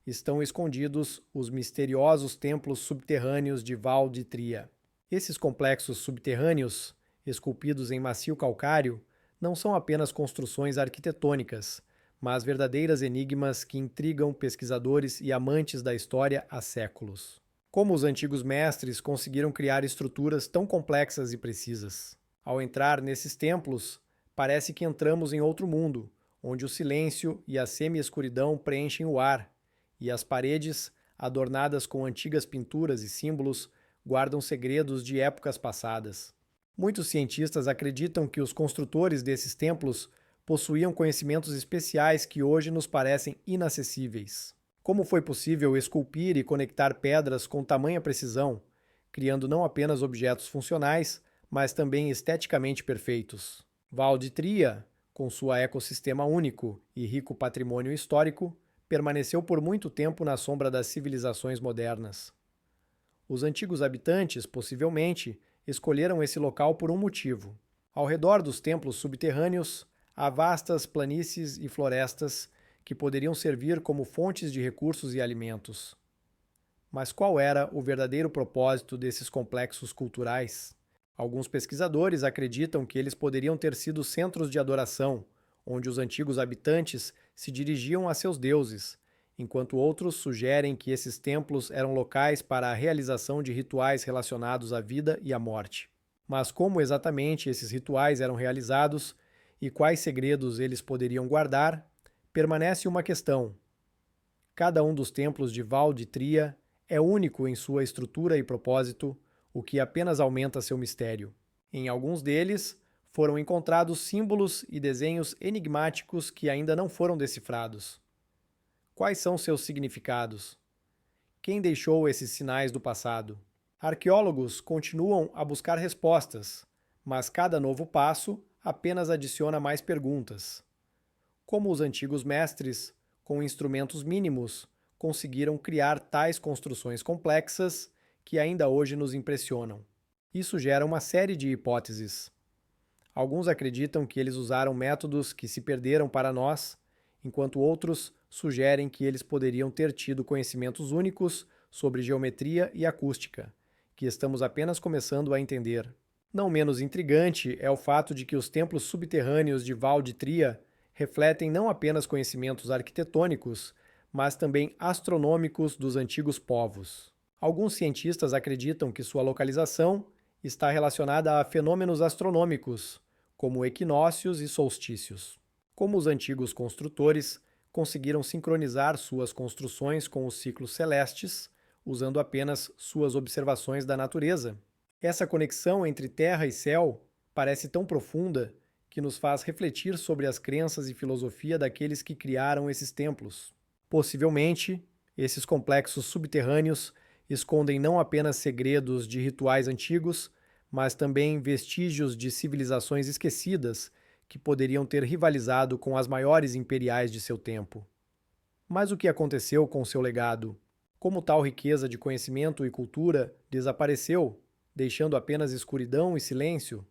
estão escondidos os misteriosos templos subterrâneos de Val di Tria. Esses complexos subterrâneos, esculpidos em macio calcário, não são apenas construções arquitetônicas, mas verdadeiras enigmas que intrigam pesquisadores e amantes da história há séculos. Como os antigos mestres conseguiram criar estruturas tão complexas e precisas? Ao entrar nesses templos, parece que entramos em outro mundo, onde o silêncio e a semi-escuridão preenchem o ar, e as paredes, adornadas com antigas pinturas e símbolos, guardam segredos de épocas passadas. Muitos cientistas acreditam que os construtores desses templos possuíam conhecimentos especiais que hoje nos parecem inacessíveis. Como foi possível esculpir e conectar pedras com tamanha precisão, criando não apenas objetos funcionais, mas também esteticamente perfeitos? Val di Tria, com sua ecossistema único e rico patrimônio histórico, permaneceu por muito tempo na sombra das civilizações modernas. Os antigos habitantes, possivelmente, escolheram esse local por um motivo. Ao redor dos templos subterrâneos, há vastas planícies e florestas que poderiam servir como fontes de recursos e alimentos. Mas qual era o verdadeiro propósito desses complexos culturais? Alguns pesquisadores acreditam que eles poderiam ter sido centros de adoração, onde os antigos habitantes se dirigiam a seus deuses, enquanto outros sugerem que esses templos eram locais para a realização de rituais relacionados à vida e à morte. Mas como exatamente esses rituais eram realizados e quais segredos eles poderiam guardar, permanece uma questão. Cada um dos templos de Val di Tria é único em sua estrutura e propósito, o que apenas aumenta seu mistério. Em alguns deles, foram encontrados símbolos e desenhos enigmáticos que ainda não foram decifrados. Quais são seus significados? Quem deixou esses sinais do passado? Arqueólogos continuam a buscar respostas, mas cada novo passo apenas adiciona mais perguntas. Como os antigos mestres, com instrumentos mínimos, conseguiram criar tais construções complexas que ainda hoje nos impressionam? Isso gera uma série de hipóteses. Alguns acreditam que eles usaram métodos que se perderam para nós, enquanto outros sugerem que eles poderiam ter tido conhecimentos únicos sobre geometria e acústica, que estamos apenas começando a entender. Não menos intrigante é o fato de que os templos subterrâneos de Val de Tria refletem não apenas conhecimentos arquitetônicos, mas também astronômicos dos antigos povos. Alguns cientistas acreditam que sua localização está relacionada a fenômenos astronômicos, como equinócios e solstícios. Como os antigos construtores conseguiram sincronizar suas construções com os ciclos celestes, usando apenas suas observações da natureza. Essa conexão entre terra e céu parece tão profunda que nos faz refletir sobre as crenças e filosofia daqueles que criaram esses templos. Possivelmente, esses complexos subterrâneos escondem não apenas segredos de rituais antigos, mas também vestígios de civilizações esquecidas que poderiam ter rivalizado com as maiores imperiais de seu tempo. Mas o que aconteceu com seu legado? Como tal riqueza de conhecimento e cultura desapareceu, deixando apenas escuridão e silêncio?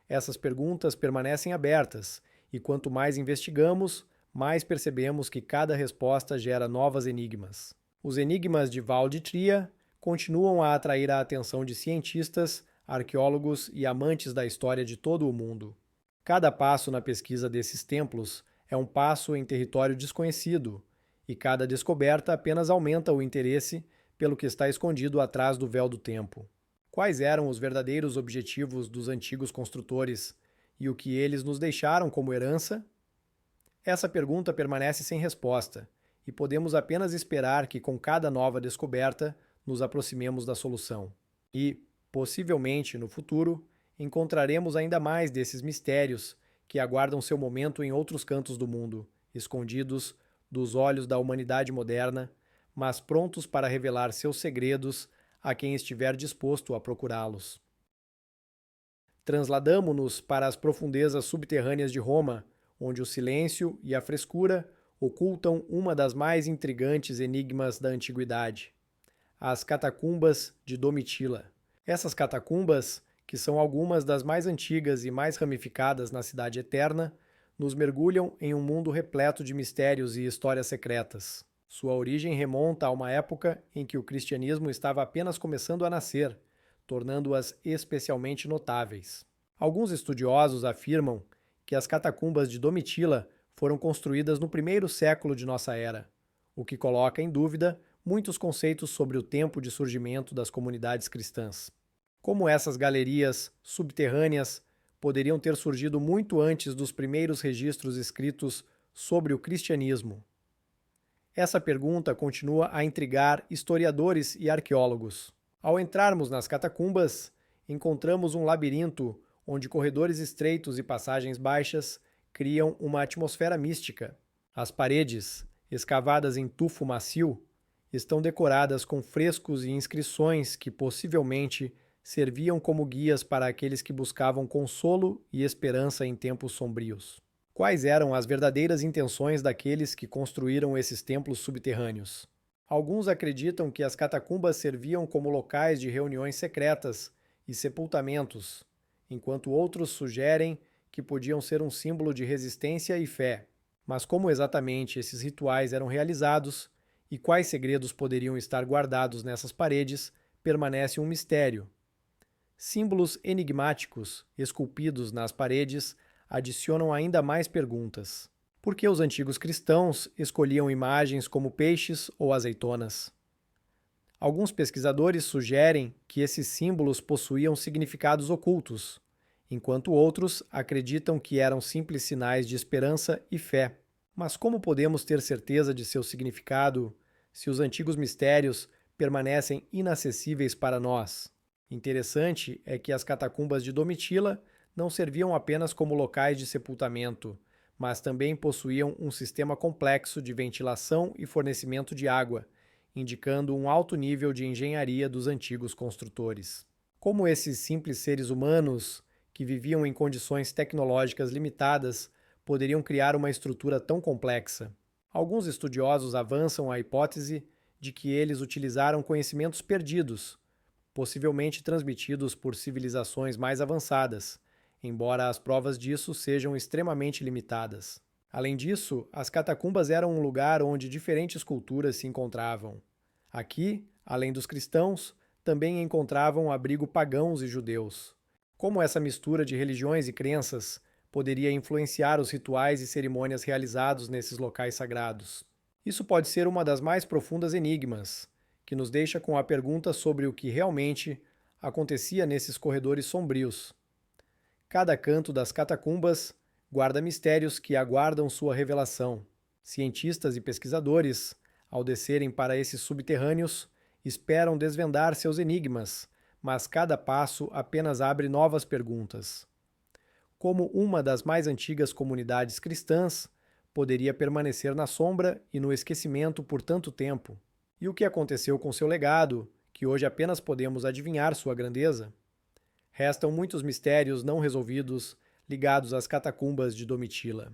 Essas perguntas permanecem abertas, e quanto mais investigamos, mais percebemos que cada resposta gera novos enigmas. Os enigmas de Val de Tria continuam a atrair a atenção de cientistas, arqueólogos e amantes da história de todo o mundo. Cada passo na pesquisa desses templos é um passo em território desconhecido, e cada descoberta apenas aumenta o interesse pelo que está escondido atrás do véu do tempo. Quais eram os verdadeiros objetivos dos antigos construtores e o que eles nos deixaram como herança? Essa pergunta permanece sem resposta, e podemos apenas esperar que com cada nova descoberta nos aproximemos da solução. E, possivelmente, no futuro, encontraremos ainda mais desses mistérios que aguardam seu momento em outros cantos do mundo, escondidos dos olhos da humanidade moderna, mas prontos para revelar seus segredos a quem estiver disposto a procurá-los. Transladamo-nos para as profundezas subterrâneas de Roma, onde o silêncio e a frescura ocultam uma das mais intrigantes enigmas da antiguidade: as catacumbas de Domitila. Essas catacumbas, que são algumas das mais antigas e mais ramificadas na Cidade Eterna, nos mergulham em um mundo repleto de mistérios e histórias secretas. Sua origem remonta a uma época em que o cristianismo estava apenas começando a nascer, tornando-as especialmente notáveis. Alguns estudiosos afirmam que as catacumbas de Domitila foram construídas no primeiro século de nossa era, o que coloca em dúvida muitos conceitos sobre o tempo de surgimento das comunidades cristãs. Como essas galerias subterrâneas poderiam ter surgido muito antes dos primeiros registros escritos sobre o cristianismo? Essa pergunta continua a intrigar historiadores e arqueólogos. Ao entrarmos nas catacumbas, encontramos um labirinto onde corredores estreitos e passagens baixas criam uma atmosfera mística. As paredes, escavadas em tufo macio, estão decoradas com frescos e inscrições que possivelmente serviam como guias para aqueles que buscavam consolo e esperança em tempos sombrios. Quais eram as verdadeiras intenções daqueles que construíram esses templos subterrâneos? Alguns acreditam que as catacumbas serviam como locais de reuniões secretas e sepultamentos, enquanto outros sugerem que podiam ser um símbolo de resistência e fé. Mas como exatamente esses rituais eram realizados e quais segredos poderiam estar guardados nessas paredes permanece um mistério. Símbolos enigmáticos esculpidos nas paredes adicionam ainda mais perguntas. Por que os antigos cristãos escolhiam imagens como peixes ou azeitonas? Alguns pesquisadores sugerem que esses símbolos possuíam significados ocultos, enquanto outros acreditam que eram simples sinais de esperança e fé. Mas como podemos ter certeza de seu significado se os antigos mistérios permanecem inacessíveis para nós? Interessante é que as catacumbas de Domitila não serviam apenas como locais de sepultamento, mas também possuíam um sistema complexo de ventilação e fornecimento de água, indicando um alto nível de engenharia dos antigos construtores. Como esses simples seres humanos, que viviam em condições tecnológicas limitadas, poderiam criar uma estrutura tão complexa? Alguns estudiosos avançam a hipótese de que eles utilizaram conhecimentos perdidos, possivelmente transmitidos por civilizações mais avançadas, embora as provas disso sejam extremamente limitadas. Além disso, as catacumbas eram um lugar onde diferentes culturas se encontravam. Aqui, além dos cristãos, também encontravam abrigo pagãos e judeus. Como essa mistura de religiões e crenças poderia influenciar os rituais e cerimônias realizados nesses locais sagrados? Isso pode ser uma das mais profundas enigmas, que nos deixa com a pergunta sobre o que realmente acontecia nesses corredores sombrios. Cada canto das catacumbas guarda mistérios que aguardam sua revelação. Cientistas e pesquisadores, ao descerem para esses subterrâneos, esperam desvendar seus enigmas, mas cada passo apenas abre novas perguntas. Como uma das mais antigas comunidades cristãs, poderia permanecer na sombra e no esquecimento por tanto tempo? E o que aconteceu com seu legado, que hoje apenas podemos adivinhar sua grandeza? Restam muitos mistérios não resolvidos ligados às catacumbas de Domitila.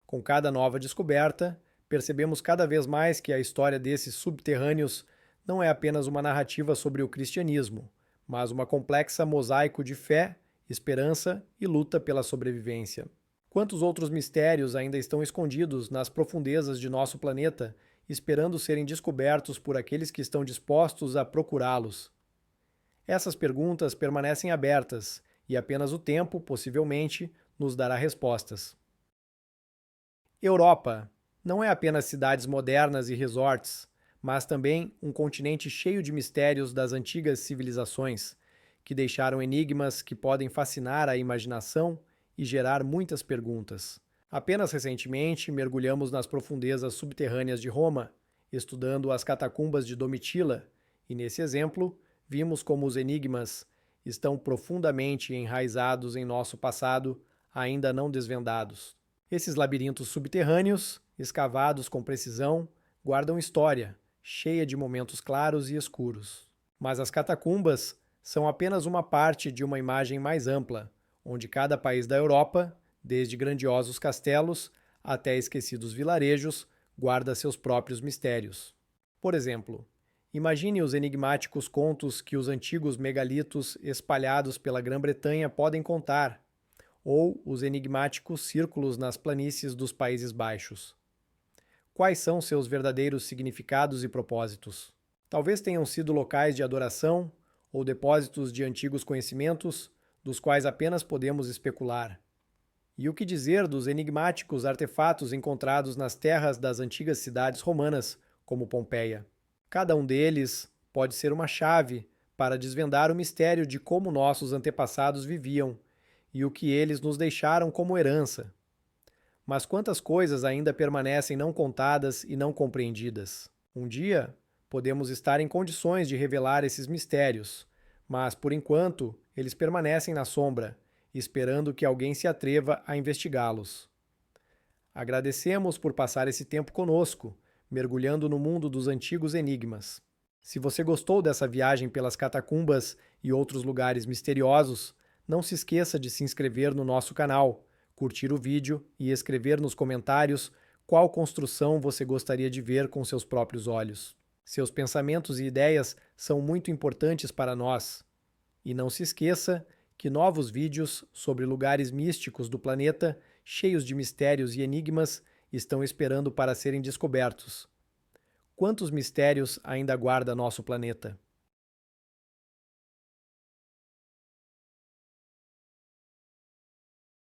Com cada nova descoberta, percebemos cada vez mais que a história desses subterrâneos não é apenas uma narrativa sobre o cristianismo, mas uma complexa mosaico de fé, esperança e luta pela sobrevivência. Quantos outros mistérios ainda estão escondidos nas profundezas de nosso planeta, esperando serem descobertos por aqueles que estão dispostos a procurá-los? Essas perguntas permanecem abertas e apenas o tempo, possivelmente, nos dará respostas. Europa não é apenas cidades modernas e resorts, mas também um continente cheio de mistérios das antigas civilizações, que deixaram enigmas que podem fascinar a imaginação e gerar muitas perguntas. Apenas recentemente mergulhamos nas profundezas subterrâneas de Roma, estudando as catacumbas de Domitila, e nesse exemplo, vimos como os enigmas estão profundamente enraizados em nosso passado, ainda não desvendados. Esses labirintos subterrâneos, escavados com precisão, guardam história, cheia de momentos claros e escuros. Mas as catacumbas são apenas uma parte de uma imagem mais ampla, onde cada país da Europa, desde grandiosos castelos até esquecidos vilarejos, guarda seus próprios mistérios. Por exemplo, imagine os enigmáticos contos que os antigos megalitos espalhados pela Grã-Bretanha podem contar, ou os enigmáticos círculos nas planícies dos Países Baixos. Quais são seus verdadeiros significados e propósitos? Talvez tenham sido locais de adoração ou depósitos de antigos conhecimentos, dos quais apenas podemos especular. E o que dizer dos enigmáticos artefatos encontrados nas terras das antigas cidades romanas, como Pompeia? Cada um deles pode ser uma chave para desvendar o mistério de como nossos antepassados viviam e o que eles nos deixaram como herança. Mas quantas coisas ainda permanecem não contadas e não compreendidas? Um dia, podemos estar em condições de revelar esses mistérios, mas, por enquanto, eles permanecem na sombra, esperando que alguém se atreva a investigá-los. Agradecemos por passar esse tempo conosco, mergulhando no mundo dos antigos enigmas. Se você gostou dessa viagem pelas catacumbas e outros lugares misteriosos, não se esqueça de se inscrever no nosso canal, curtir o vídeo e escrever nos comentários qual construção você gostaria de ver com seus próprios olhos. Seus pensamentos e ideias são muito importantes para nós. E não se esqueça que novos vídeos sobre lugares místicos do planeta, cheios de mistérios e enigmas, estão esperando para serem descobertos. Quantos mistérios ainda guarda nosso planeta?